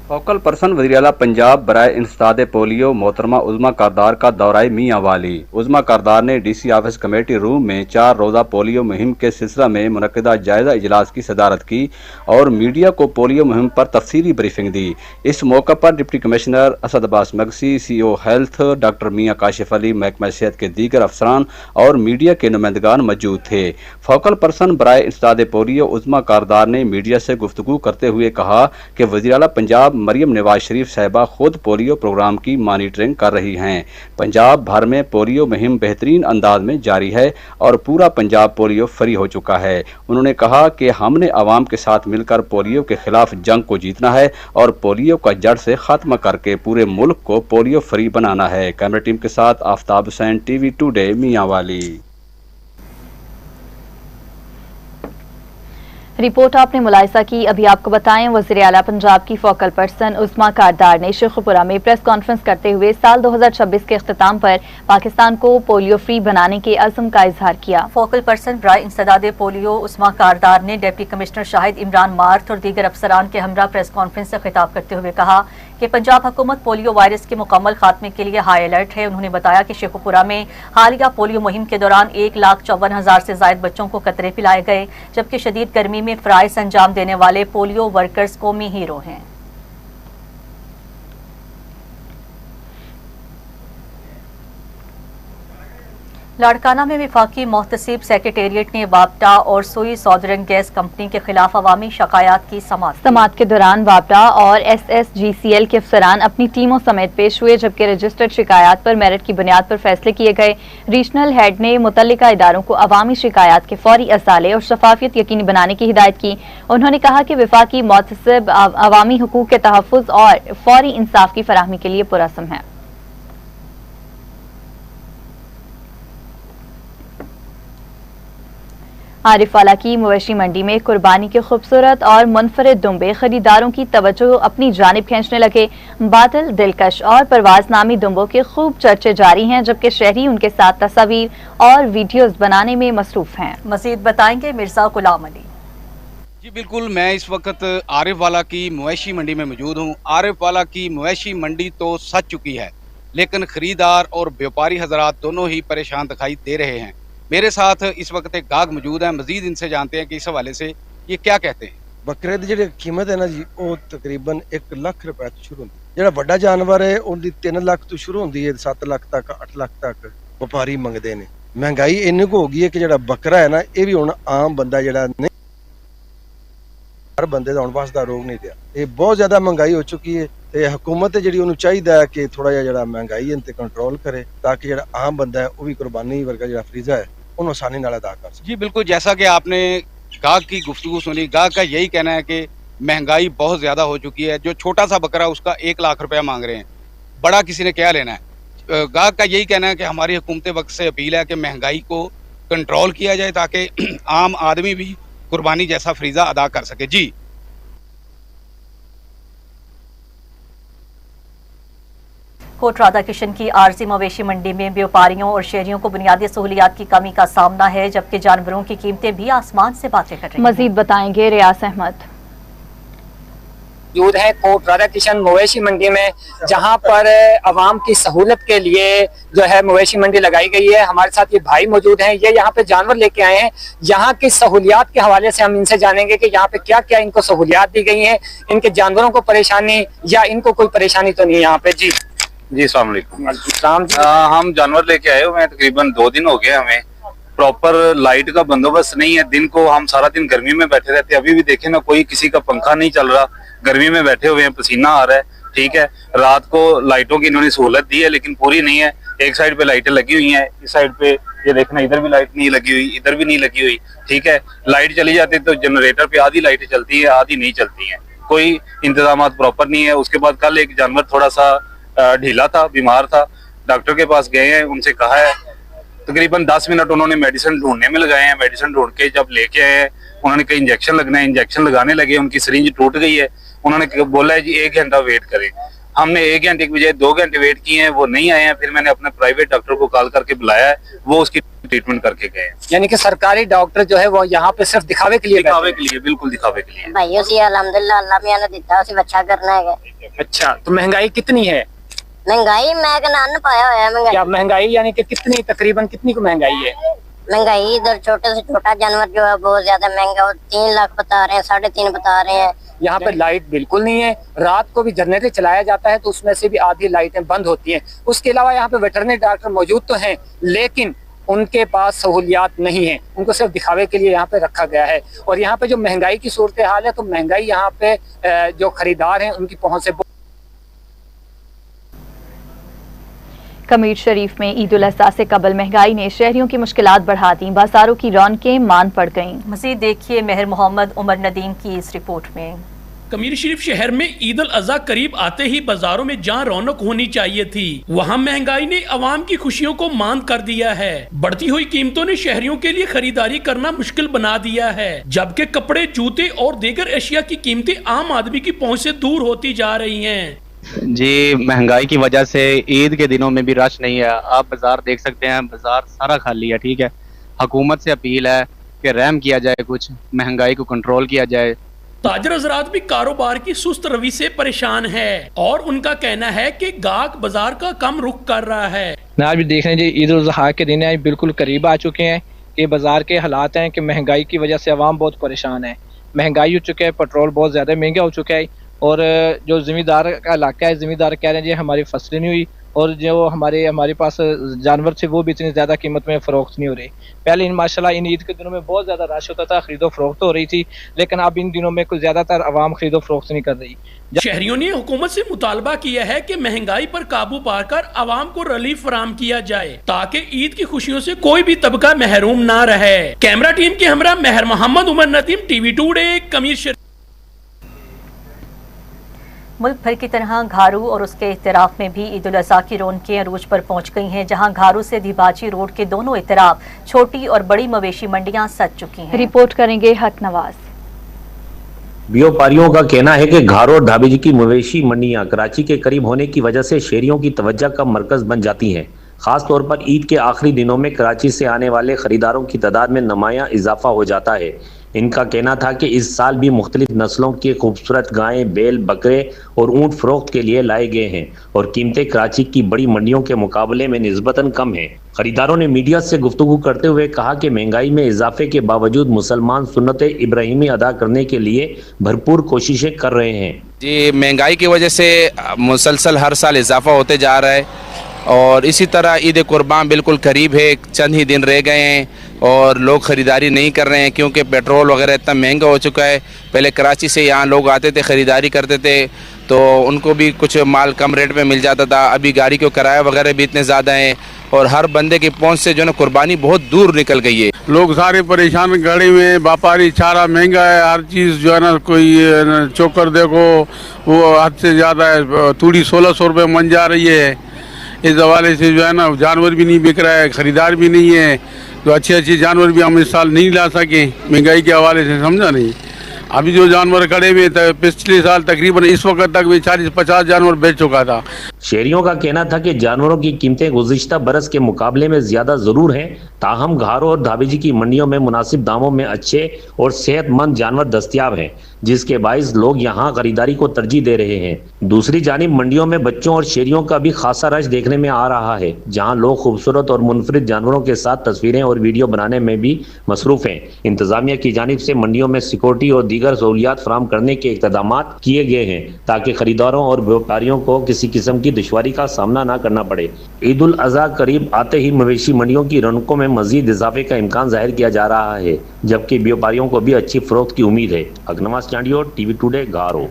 फोकल पर्सन वज़ीर-ए-आला पंजाब बराए इंसदादे पोलियो मोहतरमा उज़मा कारदार का दौराए मियांवाली। उज़मा कारदार ने डीसी ऑफिस कमेटी रूम में 4 रोज़ा पोलियो मुहिम के सिलसिला में मुनक्किदा जायजा इजलास की सदारत की और मीडिया को पोलियो मुहिम पर तफसीली ब्रीफिंग दी। इस मौके पर deputy commissioner Asad Abbas Magsi, CO health doctor Mian Kashif Ali, महकमा सेहत के दीगर अफसरान और मीडिया के नुमाइंदगान मौजूद थे। फोकल पर्सन बराए इंसदादे पोलियो उज़मा कारदार ने मीडिया से गुफ्तगू करते हुए कहा कि वज़ीर-ए-आला पंजाब मरियम नवाज शरीफ साहिबा खुद पोलियो प्रोग्राम की मॉनिटरिंग कर रही हैं। पंजाब भर में पोलियो मुहिम बेहतरीन अंदाज में जारी है और पूरा पंजाब पोलियो फ्री हो चुका है। उन्होंने कहा कि हमने आवाम के साथ मिलकर पोलियो के खिलाफ जंग को जीतना है और पोलियो का जड़ से खात्मा करके पूरे मुल्क को पोलियो फ्री बनाना है। कैमरा टीम के साथ Aftab Hussain, TV today, Mianwali. Report आपने मुलाहिजा की। अभी आपको बताएं, वज़ीर-ए-आला पंजाब की फोकल पर्सन उस्मा कारदार ने शेखुपुरा में प्रेस कॉन्फ्रेंस करते हुए साल 2026 के इख्तिताम पर पाकिस्तान को पोलियो फ्री बनाने के अज़्म का इजहार किया। फोकल पर्सन बराए इंसदादे पोलियो उस्मा कारदार ने deputy commissioner Shahid Imran math और दीगर अफसरान के हमरा प्रेस कॉन्फ्रेंस से खिताब करते हुए कहा कि पंजाब हुकूमत पोलियो वायरस के मुकम्मल खात्मे के लिए हाई अलर्ट है। उन्होंने बताया कि शेखुपुरा में हालिया पोलियो मुहिम के दौरान 1,54,000 से ज्यादा बच्चों को कतरे पिलाए गए, जबकि शदीद गर्मी में फ़राइज़ अंजाम देने वाले पोलियो वर्कर्स कौमी हीरो हैं। लाड़काना में वफाकी मोहतसिब सेक्रेटेरिएट ने वापटा और सुई सौदरन गैस कंपनी के खिलाफ अवामी शिकायत की समाअत के दौरान वापटा और SSGCL के अफसरान अपनी टीमों समेत पेश हुए, जबकि रजिस्टर्ड शिकायत पर मेरिट की बुनियाद पर फैसले किए गए। रीजनल हेड ने मुतल्लिका इदारों को अवामी शिकायत के फौरी असाले और शफाफियत यकीनी बनाने की हिदायत की। उन्होंने कहा कि वफाकी मोहतसिब अवामी हुकूक के तहफ़्फ़ुज़ और फौरी इंसाफ की फराहमी के लिए पुरअज़्म है। आरिफवाला की मवेशी मंडी में कुर्बानी के खूबसूरत और मुनफरिद दुम्बे खरीदारों की तवज्जो अपनी जानिब खींचने लगे। बादल, दिलकश और परवाज नामी दुम्बों के खूब चर्चे जारी हैं, जबकि शहरी उनके साथ तस्वीर और वीडियोज बनाने में मसरूफ हैं। मजीद बताएंगे मिर्जा गुलाम अली। जी बिल्कुल, मैं इस वक्त आरिफवाला की मवेशी मंडी में मौजूद हूँ। आरिफवाला की मवेशी मंडी तो सज चुकी है, लेकिन खरीदार और व्यापारी हजरात दोनों ही परेशान दिखाई दे रहे हैं। मेरे साथ इस वक्त एक गाहक मौजूद है, मजीद इनसे जानते हैं कि इस हवाले से ये क्या कहते हैं। बकरे की जी कीमत है ना जी, वो तकरीबन 1 लाख रुपए तो शुरू होती है। जो बड़ा जानवर है उनकी 3 लाख तो शुरू होती है, 7 लाख तक 8 लाख तक व्यापारी मंगते हैं। महंगाई इन्नी को हो गई है कि जो बकरा है ना, ये भी हुण आम बंदा जो नहीं, हर बंदे का हुण बस का रोग नहीं दिया। ये बहुत ज्यादा महंगाई हो चुकी है। हुकूमत है जी चाहिए कि थोड़ा जिहा महंगाई है कंट्रोल करे, ताकि जो आम बंदा है वो भी कुर्बानी वर्गा जो फरीजा है उन्होंने आसानी नाल अदा कर सके। जी बिल्कुल, जैसा कि आपने गाहक की गुफ्तगू सुनी, गाहक का यही कहना है कि महंगाई बहुत ज्यादा हो चुकी है। जो छोटा सा बकरा उसका 1 लाख रुपया मांग रहे हैं, बड़ा किसी ने क्या लेना है। गाहक का यही कहना है कि हमारी हुकूमत वक्त से अपील है कि महंगाई को कंट्रोल किया जाए, ताकि आम आदमी भी कुर्बानी जैसा फरीजा अदा कर सके। जी कोट राधा किशन की आरजी मवेशी मंडी में व्यापारियों और शहरियों को बुनियादी सहूलियात की कमी का सामना है, जबकि जानवरों की कीमतें भी आसमान से बातें कर रही हैं। मजीद बताएंगे रियाज अहमद। मौजूद है कोट राधा किशन मवेशी मंडी में, जहां पर आवाम की सहूलत के लिए जो है मवेशी मंडी लगाई गई है। हमारे साथ ये भाई मौजूद हैं, ये यहाँ पे जानवर लेके आए हैं। यहाँ की सहूलियात के हवाले से हम इनसे जानेंगे कि यहाँ पे क्या क्या इनको सहूलियात दी गई हैं, इनके जानवरों को परेशानी या इनको कोई परेशानी तो नहीं है यहाँ पे। जी जी अस्सलाम वालेकुम। हम जानवर लेके आए हुए हैं, तकरीबन 2 दिन हो गए। हमें प्रॉपर लाइट का बंदोबस्त नहीं है। दिन को हम सारा दिन गर्मी में बैठे रहते हैं। अभी भी देखे ना, कोई किसी का पंखा नहीं चल रहा, गर्मी में बैठे हुए हैं, पसीना आ रहा है। ठीक है, रात को लाइटों की इन्होंने सहूलत दी है लेकिन पूरी नहीं है। एक साइड पे लाइटें लगी हुई हैं, इस साइड पे ये देखना इधर भी लाइट नहीं लगी हुई, इधर भी नहीं लगी हुई, ठीक है। लाइट चली जाती है तो जनरेटर पे आधी लाइटें चलती है, आधी नहीं चलती हैं, कोई इंतजाम प्रॉपर नहीं है। उसके बाद कल एक जानवर थोड़ा सा ढीला था, बीमार था, डॉक्टर के पास गए हैं, उनसे कहा है, तकरीबन 10 मिनट उन्होंने मेडिसिन ढूंढने में लगाए हैं। मेडिसिन ढूंढ के जब लेके आए हैं, उन्होंने कहा इंजेक्शन लगना है, इंजेक्शन लगाने लगे, उनकी सिरिंज टूट गई है। उन्होंने बोला है जी 1 घंटा वेट करें। हमने 1 घंटे की बजाय 2 घंटे वेट किए हैं, वो नहीं आए हैं। फिर मैंने अपने प्राइवेट डॉक्टर को कॉल करके बुलाया है, वो उसकी ट्रीटमेंट करके गए हैं। यानी कि सरकारी डॉक्टर जो है वो यहाँ पे सिर्फ दिखावे के लिए बिल्कुल दिखावे के लिए। भाइयों से अल्हम्दुलिल्लाह अल्लाह मियां ने दिता उसे अच्छा करना है। अच्छा, तो महंगाई कितनी है? महंगाई मैं कहना पाया हुआ है। महंगाई क्या महंगाई यानी कि कितनी, तकरीबन कितनी को महंगाई है? महंगाई इधर छोटे से छोटा जानवर जो है बहुत ज्यादा महंगा, वो 3 लाख बता रहे हैं, 3.5 बता रहे हैं। यहाँ पे लाइट बिल्कुल नहीं है, रात को भी जनरेटर चलाया जाता है तो उसमें से भी आधी लाइटें बंद होती हैं। उसके अलावा यहाँ पे वेटरनरी डॉक्टर मौजूद तो हैं, लेकिन उनके पास सहूलियात नहीं है, उनको सिर्फ दिखावे के लिए यहाँ पे रखा गया है। और यहाँ पे जो महंगाई की सूरत हाल है, तो महंगाई यहाँ पे जो खरीदार हैं उनकी पहुंच से। कमीर शरीफ में ईद उल अज़हा से कबल महंगाई ने शहरियों की मुश्किलात बढ़ा दी, बाजारों की रौनकें मान पड़ गईं। मज़ीद देखिए मेहर मोहम्मद उमर नदीम की इस रिपोर्ट में। कमीर शरीफ शहर में ईद उल अज़हा करीब आते ही बाजारों में जहां रौनक होनी चाहिए थी, वहां महंगाई ने आवाम की खुशियों को मांद कर दिया है। बढ़ती हुई कीमतों ने शहरियों के लिए खरीदारी करना मुश्किल बना दिया है, जबकि कपड़े, जूते और दीगर अशिया की कीमतें आम आदमी की पहुंच से दूर होती जा रही हैं। जी, महंगाई की वजह से ईद के दिनों में भी रश नहीं है। आप बाजार देख सकते हैं, बाजार सारा खाली है। ठीक है, हुकूमत से अपील है कि रहम किया जाए, कुछ महंगाई को कंट्रोल किया जाए। ताजर हजरात भी कारोबार की सुस्त रवि से परेशान है और उनका कहना है कि गाहक बाजार का कम रुख कर रहा है। आज भी देख रहे हैं जी, ईद उल अज़हा के दिन आज बिल्कुल करीब आ चुके हैं कि बाजार के हालात हैं कि महंगाई की वजह से आवाम बहुत परेशान है। महंगाई हो चुकी है, पेट्रोल बहुत ज़्यादा महंगा हो चुका है, और जो ज़मींदार का इलाका है, ज़मींदार कह रहे हैं जी हमारी फसलें नहीं हुई, और जो हमारे पास जानवर थे वो भी इतनी ज़्यादा कीमत में फ़रोख्त नहीं हो रहे। पहले इन माशाल्लाह इन ईद के दिनों में बहुत ज़्यादा रश होता था, खरीदो फरोख्त हो रही थी, लेकिन अब इन दिनों में कुछ ज़्यादातर आवाम खरीदो फरोख्त नहीं कर रही। शहरियों ने हुकूमत से मुतालबा किया है कि महंगाई पर काबू पाकर आवाम को रिलीफ फराहम किया जाए, ताकि ईद की खुशियों से कोई भी तबका महरूम ना रहे। कैमरा टीम के हमरा मेहर मोहम्मद उमर नदीम, TV टुडे, कमीर शरीफ। मुल्क भर की तरह घारू और उसके इतराफ में भी ईद उल अज़हा की रौनकें अरूज पर पहुंच गई हैं, जहां घारू से दिबाची रोड के दोनों इतराफ छोटी और बड़ी मवेशी मंडियां सज चुकी हैं। रिपोर्ट करेंगे हक नवाज। व्यापारियों का कहना है कि घारू और ढाबेजी की मवेशी मंडियां कराची के करीब होने की वजह से शहरियों की तवज्जो का मरकज बन जाती हैं। खास तौर पर ईद के आखिरी दिनों में कराची से आने वाले खरीदारों की तादाद में नुमायां इजाफा हो जाता है। इनका कहना था कि इस साल भी मुख्तलिफ नस्लों के खूबसूरत गायें, बैल, बकरे और ऊँट फरोख्त के लिए लाए गए हैं और कीमतें कराची की बड़ी मंडियों के मुकाबले में निस्बतन कम हैं। खरीदारों ने मीडिया से गुफ्तगू करते हुए कहा कि महंगाई में इजाफे के बावजूद मुसलमान सुन्नत इब्राहिमी अदा करने के लिए भरपूर कोशिशें कर रहे हैं। जी, महंगाई की वजह से मुसलसल हर साल इजाफा होते जा रहा है और इसी तरह ईद कुर्बान बिल्कुल करीब है, चंद ही दिन रह गए हैं और लोग ख़रीदारी नहीं कर रहे हैं क्योंकि पेट्रोल वगैरह इतना महंगा हो चुका है। पहले कराची से यहाँ लोग आते थे, ख़रीदारी करते थे तो उनको भी कुछ माल कम रेट में मिल जाता था। अभी गाड़ी के किराया वगैरह भी इतने ज़्यादा हैं और हर बंदे की पहुंच से जो है ना कुर्बानी बहुत दूर निकल गई है। लोग सारे परेशान गाड़ी में, व्यापारी चारा महंगा है, हर चीज़ जो है ना, कोई चोकर देखो वो हद से ज़्यादा है, तूड़ी 1600 रुपये मन जा रही है। इस हवाले से जो है ना जानवर भी नहीं बिक रहा है, ख़रीदार भी नहीं है, तो अच्छे जानवर भी हम इस साल नहीं ला सके महंगाई के हवाले से, समझा नहीं। अभी जो जानवर खड़े हुए थे पिछले साल तकरीबन इस वक्त तक भी 40-50 जानवर बेच चुका था। शहरियों का कहना था कि जानवरों की कीमतें गुज़िश्ता बरस के मुकाबले में ज्यादा जरूर हैं, ताहम घारू और ढाबेजी की मंडियों में मुनासिब दामों में अच्छे और सेहतमंद जानवर दस्तयाब हैं, जिसके बाइस लोग यहाँ खरीदारी को तरजीह दे रहे हैं। दूसरी जानिब मंडियों में बच्चों और शहरियों का भी खासा रश देखने में आ रहा है, जहाँ लोग खूबसूरत और मुनफरिद जानवरों के साथ तस्वीरें और वीडियो बनाने में भी मसरूफ हैं। इंतजामिया की जानिब से मंडियों में सिक्योरिटी और दीगर सहूलियात फराहम करने के इक़दाम किए गए हैं ताकि खरीदारों और व्यापारियों को किसी किस्म की दुश्वारी का सामना न करना पड़े। ईद उल अज़हा करीब आते ही मवेशी मंडियों की रौनकों में मजीद इजाफे का इम्कान जाहिर किया जा रहा है, जबकि व्यापारियों को भी अच्छी फरोख्त की उम्मीद है। अगनवास चांडियो, TV टुडे, घारू।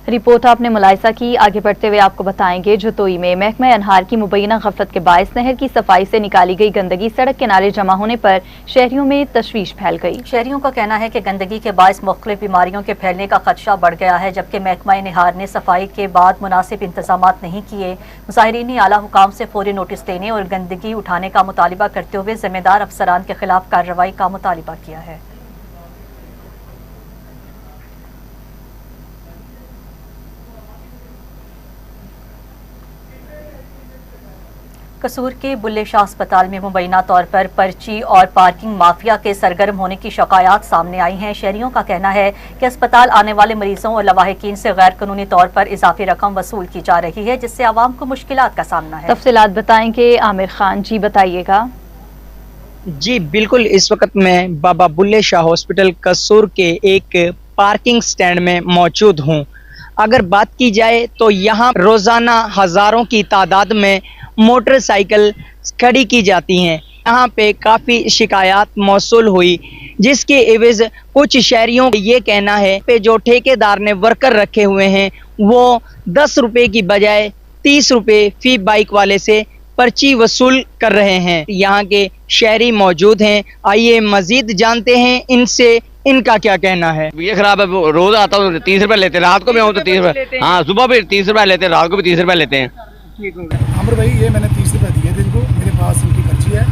रिपोर्ट आपने मुलाहिजा की। आगे बढ़ते हुए आपको बताएंगे जतोई में महकमा अनहार की मुबैना गफलत के बायस नहर की सफाई से निकाली गई गंदगी सड़क किनारे जमा होने पर शहरियों में तशवीश फैल गई। शहरियों का कहना है कि गंदगी के बायस मुख्तलिफ बीमारियों के फैलने का खदशा बढ़ गया है, जबकि महकमा अनहार ने सफाई के बाद मुनासिब इंतजाम नहीं किए। मुजाहिरीन ने आला हुकाम से फौरी नोटिस देने और गंदगी उठाने का मुतालिबा करते हुए जिम्मेदार अफसरान के खिलाफ कार्रवाई का मुतालिबा किया है। कसूर के बुल्ले शाह अस्पताल में मुबैना तौर पर पर्ची और पार्किंग माफिया के सरगर्म होने की शिकायत सामने आई हैं। शहरियों का कहना है कि अस्पताल आने वाले मरीजों और लवाहिकीन से गैर कानूनी तौर पर इजाफी रकम वसूल की जा रही है, जिससे आवाम को मुश्किलात का सामना है। तफसीलात बताएंगे आमिर खान जी, बताइएगा। जी बिल्कुल, इस वक्त मैं बाबा बुल्ले शाह हॉस्पिटल कसूर के एक पार्किंग स्टैंड में मौजूद हूँ। अगर बात की जाए तो यहाँ रोजाना हजारों की तादाद में मोटरसाइकिल खड़ी की जाती हैं। यहाँ पे काफ़ी शिकायत मौसूल हुई, जिसके एवज कुछ शहरियों का ये कहना है कि जो ठेकेदार ने वर्कर रखे हुए हैं वो 10 रुपए की बजाय 30 रुपए फी बाइक वाले से पर्ची वसूल कर रहे हैं। यहाँ के शहरी मौजूद हैं, आइए मजीद जानते हैं इनसे इनका क्या कहना है। ये खराब है, रोज आता हूँ 30 रुपए लेते हैं, रात को मैं आऊँ तो 30 रुपए, हाँ सुबह भी 30 रुपए लेते हैं, रात को भी 30 रुपए लेते हैं। अमर भाई, ये मैंने 30 रुपए दिए थे इनको, मेरे पास इनकी पर्ची है।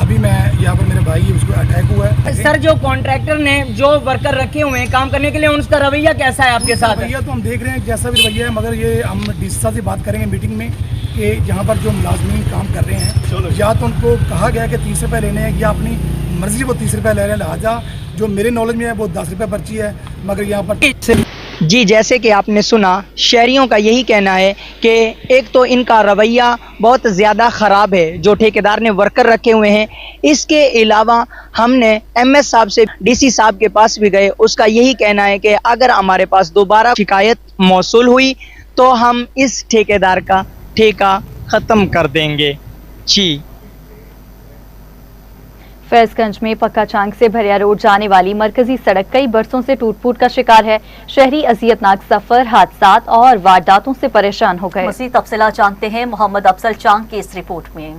अभी मैं यहाँ पर मेरे भाई उसको अटैक हुआ है। सर, जो कॉन्ट्रैक्टर ने जो वर्कर रखे हुए हैं काम करने के लिए, उनका रवैया कैसा है आपके साथ? रवैया तो हम देख रहे हैं जैसा भी रवैया है, मगर ये हम डीसी से बात करेंगे मीटिंग में कि यहाँ पर जो मुलाजमीन काम कर रहे हैं, या तो उनको कहा गया कि 30 रुपए लेने हैं या अपनी मर्जी वो 30 रुपए ले रहे हैं। लिहाजा जो मेरे नॉलेज में है वो 10 रुपए पर्ची है, मगर यहाँ पर जी जैसे कि आपने सुना, शहरियों का यही कहना है कि एक तो इनका रवैया बहुत ज़्यादा ख़राब है जो ठेकेदार ने वर्कर रखे हुए हैं। इसके अलावा हमने MS साहब से DC साहब के पास भी गए, उसका यही कहना है कि अगर हमारे पास दोबारा शिकायत मौसूल हुई तो हम इस ठेकेदार का ठेका ख़त्म कर देंगे। जी। फैजगंज में पक्का चांग से भरिया रोड जाने वाली मरकजी सड़क कई बरसों से टूट फूट का शिकार है। शहरी अजियतनाक सफर, हादसात और वारदातों से परेशान हो गए। मज़ीद तफसीलात जानते हैं मोहम्मद अफजल चांग की इस रिपोर्ट में।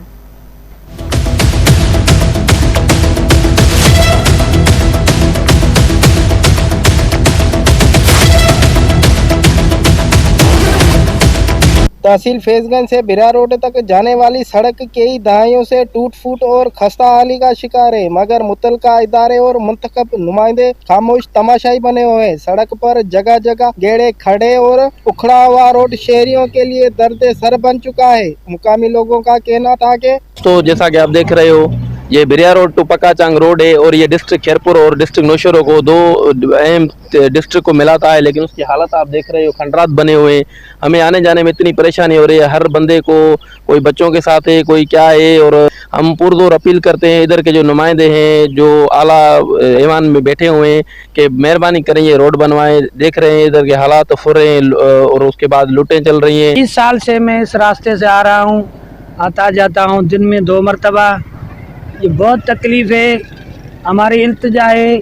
तहसील फैजगंज से बिरा रोड तक जाने वाली सड़क कई दहाइयों से टूट फूट और खस्ता हाली का शिकार है, मगर मुतलका इदारे और मुंतखब नुमाइंदे खामोश तमाशाई बने हुए हैं। सड़क पर जगह जगह गेड़े खड़े और उखड़ा हुआ रोड शहरियों के लिए दर्द सर बन चुका है। मुकामी लोगों का कहना था कि तो जैसा कि आप देख रहे हो, ये बिरिया रोड टू पक्का चांग रोड है और ये डिस्ट्रिक्ट खैरपुर और डिस्ट्रिक्ट नौशहरा को दो अहम डिस्ट्रिक्ट को मिलाता है, लेकिन उसकी हालत आप देख रहे हो, खंडरात बने हुए हैं। हमें आने जाने में इतनी परेशानी हो रही है। हर बंदे को, कोई बच्चों के साथ है, कोई क्या है, और हम पुरजोर अपील करते हैं इधर के जो नुमाइंदे हैं, जो आला ऐवान में बैठे हुए हैं, कि मेहरबानी करें ये रोड बनवाएं। देख रहे हैं इधर के हालात फुर रहे हैं और उसके बाद लूटें चल रही हैं। 30 साल से मैं इस रास्ते से आ रहा हूँ, आता जाता हूँ दिन में 2 मरतबा। ये बहुत तकलीफ है, हमारी इल्तिजा है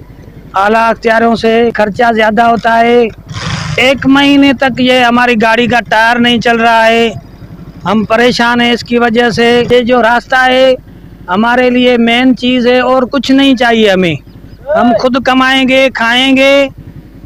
आला अख्तियारों से। खर्चा ज़्यादा होता है, 1 महीने तक ये हमारी गाड़ी का टायर नहीं चल रहा है। हम परेशान हैं इसकी वजह से। ये जो रास्ता है हमारे लिए मेन चीज़ है और कुछ नहीं चाहिए हमें। हम खुद कमाएंगे, खाएंगे।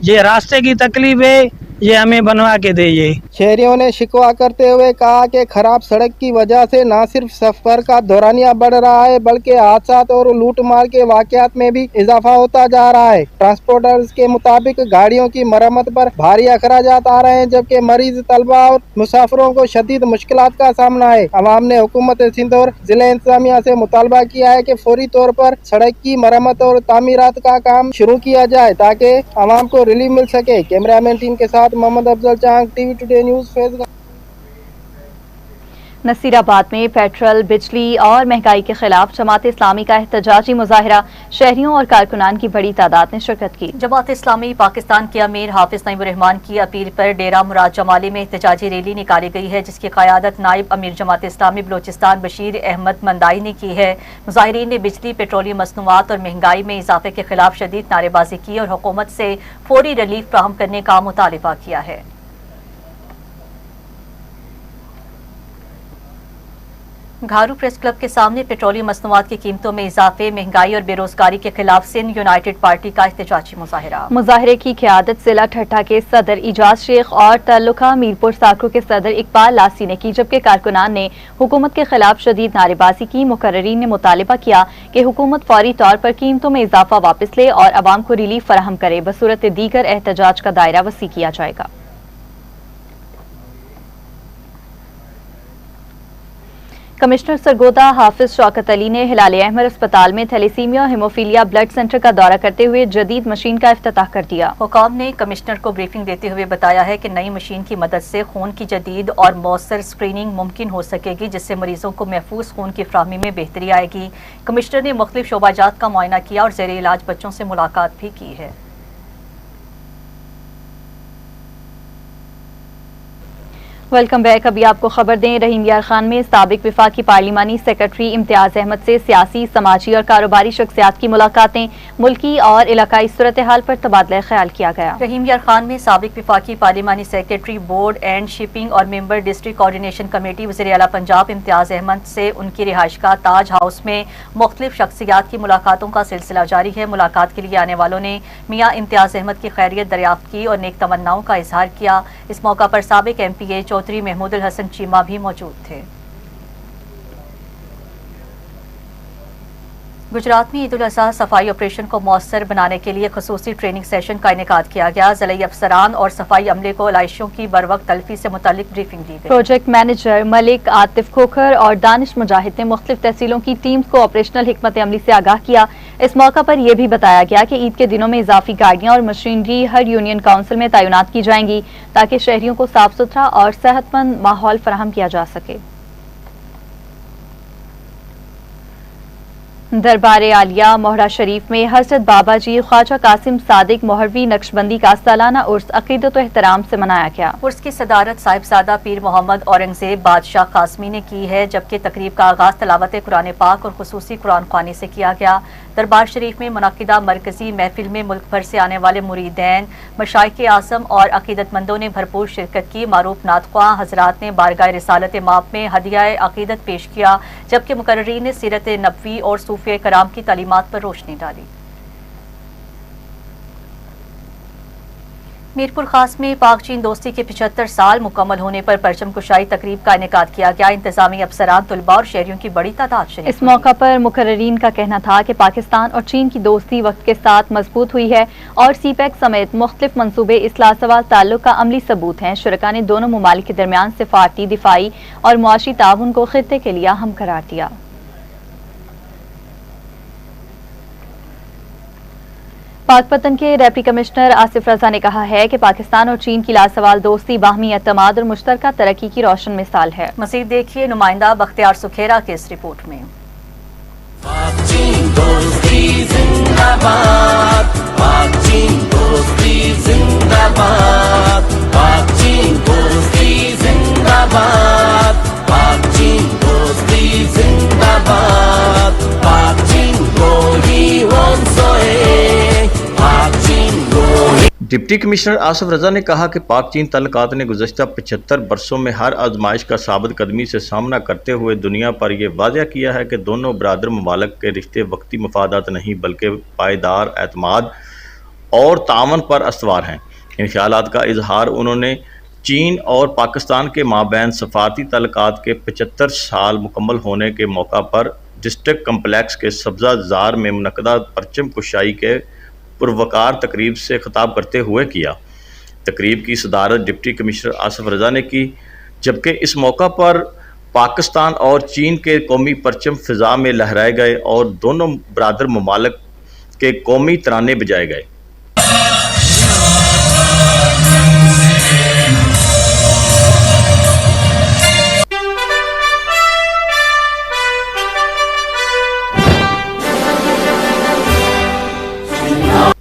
ये रास्ते की तकलीफ है, ये हमें बनवा के दीजिए। शहरियों ने शिकवा करते हुए कहा कि खराब सड़क की वजह से न सिर्फ सफर का दौरानिया बढ़ रहा है, बल्कि हादसात और लूट मार के वाकयात में भी इजाफा होता जा रहा है। ट्रांसपोर्टर्स के मुताबिक गाड़ियों की मरम्मत पर भारी अखराजात आ रहे हैं, जबकि मरीज, तलबा और मुसाफिरों को शदीद मुश्किलात का सामना है। अवाम ने हुकूमत सिंध और जिला इंतजामिया से मुतालबा किया है कि फौरी तौर पर सड़क की मरम्मत और तामीरात का काम शुरू किया जाए ताकि अवाम को रिलीफ मिल सके। कैमरामैन टीम के साथ मोहम्मद अफजल चांग, TV today news, Faizganj. Nasirabad में पेट्रोल, बिजली और महंगाई के खिलाफ जमात इस्लामी का एहतजाजी मुजाहिरा, शहरियों और कारकुनान की बड़ी तादाद ने शिरकत की। जमात इस्लामी पाकिस्तान के अमीर हाफिज नईमुर रहमान की अपील पर डेरा मुराद जमाली में एहतजाजी रैली निकाली गई है, जिसकी क़यादत नायब अमीर जमात इस्लामी बलोचिस्तान बशीर अहमद मंदाई ने की है। मुजाहिरीन ने बिजली, पेट्रोलियम मसनूआत और महंगाई में इजाफे के खिलाफ शदीद नारेबाजी की और हुकूमत से फौरी रिलीफ फ्राहम करने का मुतालिबा किया है। घारू प्रेस क्लब के सामने पेट्रोलियम मसनूआत की कीमतों में इजाफे, महंगाई और बेरोजगारी के खिलाफ सिंध यूनाइटेड पार्टी का एहतजाजी मुजाहिरा। मुजाहिरे की क़ियादत जिला ठट्ठा के सदर इजाज शेख और ताल्लुका मीरपुर साकरो के सदर इकबाल लासी ने की, जबकि कारकुनान ने हुकूमत के खिलाफ शदीद नारेबाजी की। मुकर्ररीन ने मुतालिबा किया कि हुकूमत फौरी तौर पर कीमतों में इजाफा वापस ले और अवाम को रिलीफ फराहम करे। बसूरत दीगर एहतजाज का दायरा वसी किया जाएगा। कमिश्नर सरगोदा हाफिज शौकत अली ने हिलाल अहमर अस्पताल में थैलेसीमिया और हेमोफीलिया ब्लड सेंटर का दौरा करते हुए जदीद मशीन का इफ्तिताह कर दिया। हुकाम ने कमिश्नर को ब्रीफिंग देते हुए बताया है कि नई मशीन की मदद से खून की जदीद और मौसर स्क्रीनिंग मुमकिन हो सकेगी, जिससे मरीजों को महफूज खून की फ्राहमी में बेहतरी आएगी। कमिश्नर ने मुख्तलिफ शोबाजात का मुआयना किया और ज़ेरे इलाज बच्चों से मुलाकात भी की है। Welcome back. अभी आपको खबर दें, रहीम यार खान में साबिक वफाकी पार्लिमानी सेक्रेटरी इम्तियाज अहमद से सियासी, समाजी और कारोबारी शख्सियात की मुलाकातें, मुल्की और इलाकाई सूरत हाल पर तबादला ख्याल किया गया। रहीम यार खान में साबिक वफाकी पार्लिमानी सेक्रेटरी, बोर्ड एंड शिपिंग और मेंबर डिस्ट्रिक्ट कोऑर्डिनेशन कमेटी वज़ीर आला पंजाब इम्तियाज अहमद से उनकी रिहाइशगाह ताज हाउस में मुख्तलिफ शख्सियात की मुलाकातों का सिलसिला जारी है। मुलाकात के लिए आने वालों ने मियाँ इम्तियाज अहमद की खैरियत दरियाफ्त की और नेक तमन्नाओं का इजहार किया। इस मौका पर साबिक MPA चौधरी महमूद हसन चीमा भी मौजूद थे। गुजरात में ईद उल अज़हा सफाई ऑपरेशन को मौसर बनाने के लिए खसूसी ट्रेनिंग सेशन का इनेकाद किया गया। ज़िलाई अफसरान और सफाई अमले को लाइशों की बरवक्त तलफी से मुतालिक ब्रीफिंग दी गई। प्रोजेक्ट मैनेजर मलिक आतिफ खोखर और दानिश मुजाहिद ने मुख्तलिफ तहसीलों की टीम्स को ऑपरेशनल हिकमत अमली से आगाह किया। इस मौका पर यह भी बताया गया कि ईद के दिनों में इजाफी गाड़ियां और मशीनरी हर यूनियन काउंसिल में तैनात की जाएंगी, ताकि शहरियों को साफ सुथरा और सेहतमंद माहौल फराहम किया जा सके। दरबार आलिया मोहरा शरीफ में हजरत बाबा जी ख्वाजा कासिम सादिक मोहरवी नक्शबंदी का सालाना उर्स अकीदत और एहतराम से मनाया गया। उर्स की सदारत साहिबजादा पीर मोहम्मद औरंगजेब बादशाह कासमी ने की है, जबकि तकरीब का आगाज तलावत कुरान पाक और खुसूसी कुरान ख्वानी से किया गया। दरबार शरीफ में मुनक्किदा मरकजी महफिल में मुल्क भर से आने वाले मुरीदैन, मशाइख आज़म और अकीदतमंदों ने भरपूर शिरकत की। मारूफ नातख्वां हजरात ने बारगाह रिसालत माप में हदिया अकीदत पेश किया, जबकि मुकर्ररीन ने सीरत नबवी और सूफिया कराम की तालीमात पर रोशनी डाली। मीरपुर खास में पाक चीन दोस्ती के 75 साल मुकम्मल होने पर परचम कुशाई तकरीब का इनेकाद किया गया। इंतजामी अफसरान, तुलबा और शहरियों की बड़ी तादाद शरीक। इस मौका पर मुकर्ररीन का कहना था कि पाकिस्तान और चीन की दोस्ती वक्त के साथ मजबूत हुई है और CPEC समेत मुख्तलिफ मनसूबे इस्लाह सवाल ताल्लुक का अमली सबूत हैं। शुरका ने दोनों ममालिक के दरमियान सिफारती, दिफाई और मुआशी ताउन को खित्ते के लिए अहम करार दिया। पाकपतन के डिप्टी कमिश्नर आसिफ रजा ने कहा है कि पाकिस्तान और चीन की लासवाल दोस्ती बाहमी एतमाद और मुश्तरका तरक्की की रोशन मिसाल है। मज़ीद देखिए नुमाइंदा बख्तियार सुखेरा के इस रिपोर्ट में। डिप्टी कमिश्नर आसिफ रजा ने कहा कि पाक चीन तल्लुकात ने गुज़श्ता 75 बरसों में हर आजमाइश का साबित कदमी से सामना करते हुए दुनिया पर यह वाज़ह किया है कि दोनों बरादर ममालिक के रिश्ते वक्ती मफादात नहीं बल्कि पायदार एतमाद और तावन पर अस्तवार हैं। इन ख्यालात का इजहार उन्होंने चीन और पाकिस्तान के माबैन सफारती तल्लुकात के 75 साल मुकम्मल होने के मौका पर डिस्ट्रिक्ट कम्प्लेक्स के सब्ज़ा ज़ार में मुनक्किदा परचम कुशाई के पुरवकार तकरीब से खिताब करते हुए किया। तकरीब की सदारत डिप्टी कमिश्नर आसिफ रजा ने की, जबकि इस मौका पर पाकिस्तान और चीन के कौमी परचम फ़िज़ा में लहराए गए और दोनों बरादर ममालिक के कौमी तराने बजाए गए।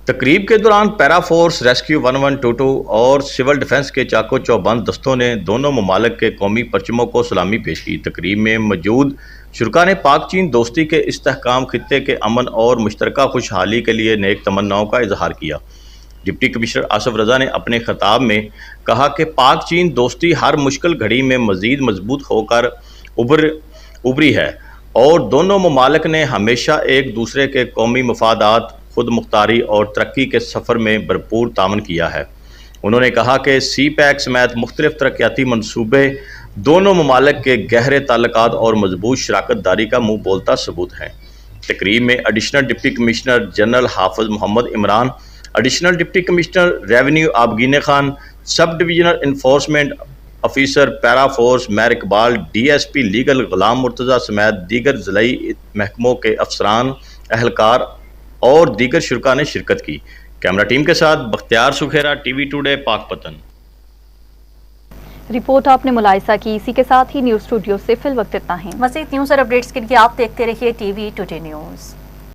तकरीब के दौरान पैरा फोर्स, रेस्क्यू 1122 और सिविल डिफेंस के चाको चौबंद दस्तों ने दोनों ममालिक के कौमी परचमों को सलामी पेश की। तकरीब में मौजूद शुरका ने पाक चीन दोस्ती के इस्तेहकाम, खित्ते के अमन और मुश्तरका खुशहाली के लिए नेक तमन्नाओं का इजहार किया। डिप्टी कमिश्नर आसिफ रजा ने अपने खिताब में कहा कि पाक चीन दोस्ती हर मुश्किल घड़ी में मज़ीद मजबूत होकर उभर उभरी है और दोनों ममालिक ने हमेशा एक दूसरे के कौमी मफादात, खुद मुख्तारी और तरक्की के सफ़र में भरपूर तामन किया है। उन्होंने कहा कि सी पैक समेत मुख्तलिफ तरक्याती मनसूबे दोनों ममालिक के गहरे ताल्लुकात और मजबूत शराकत दारी का मुँह बोलता सबूत हैं। तकरीब में additional deputy commissioner general Hafiz Muhammad Imran, additional deputy commissioner revenue आबगीने Khan, sub divisional enforcement officer para force मैर इकबाल, DSP लीगल गुलाम मुर्तज़ा समेत दीगर ज़िलाई महकमों के अफसरान, अहलकार और दीगर शुरका ने शिरकत की। कैमरा टीम के साथ Bakhtiyar Sukhera, TV today, Pakpattan. Report आपने मुलाहिजा की। इसी के साथ ही न्यूज़ स्टूडियो से फिल वक्त इतना ही। मज़ीद न्यूज़ और अपडेट्स के लिए आप देखते रहिए TV टुडे न्यूज़।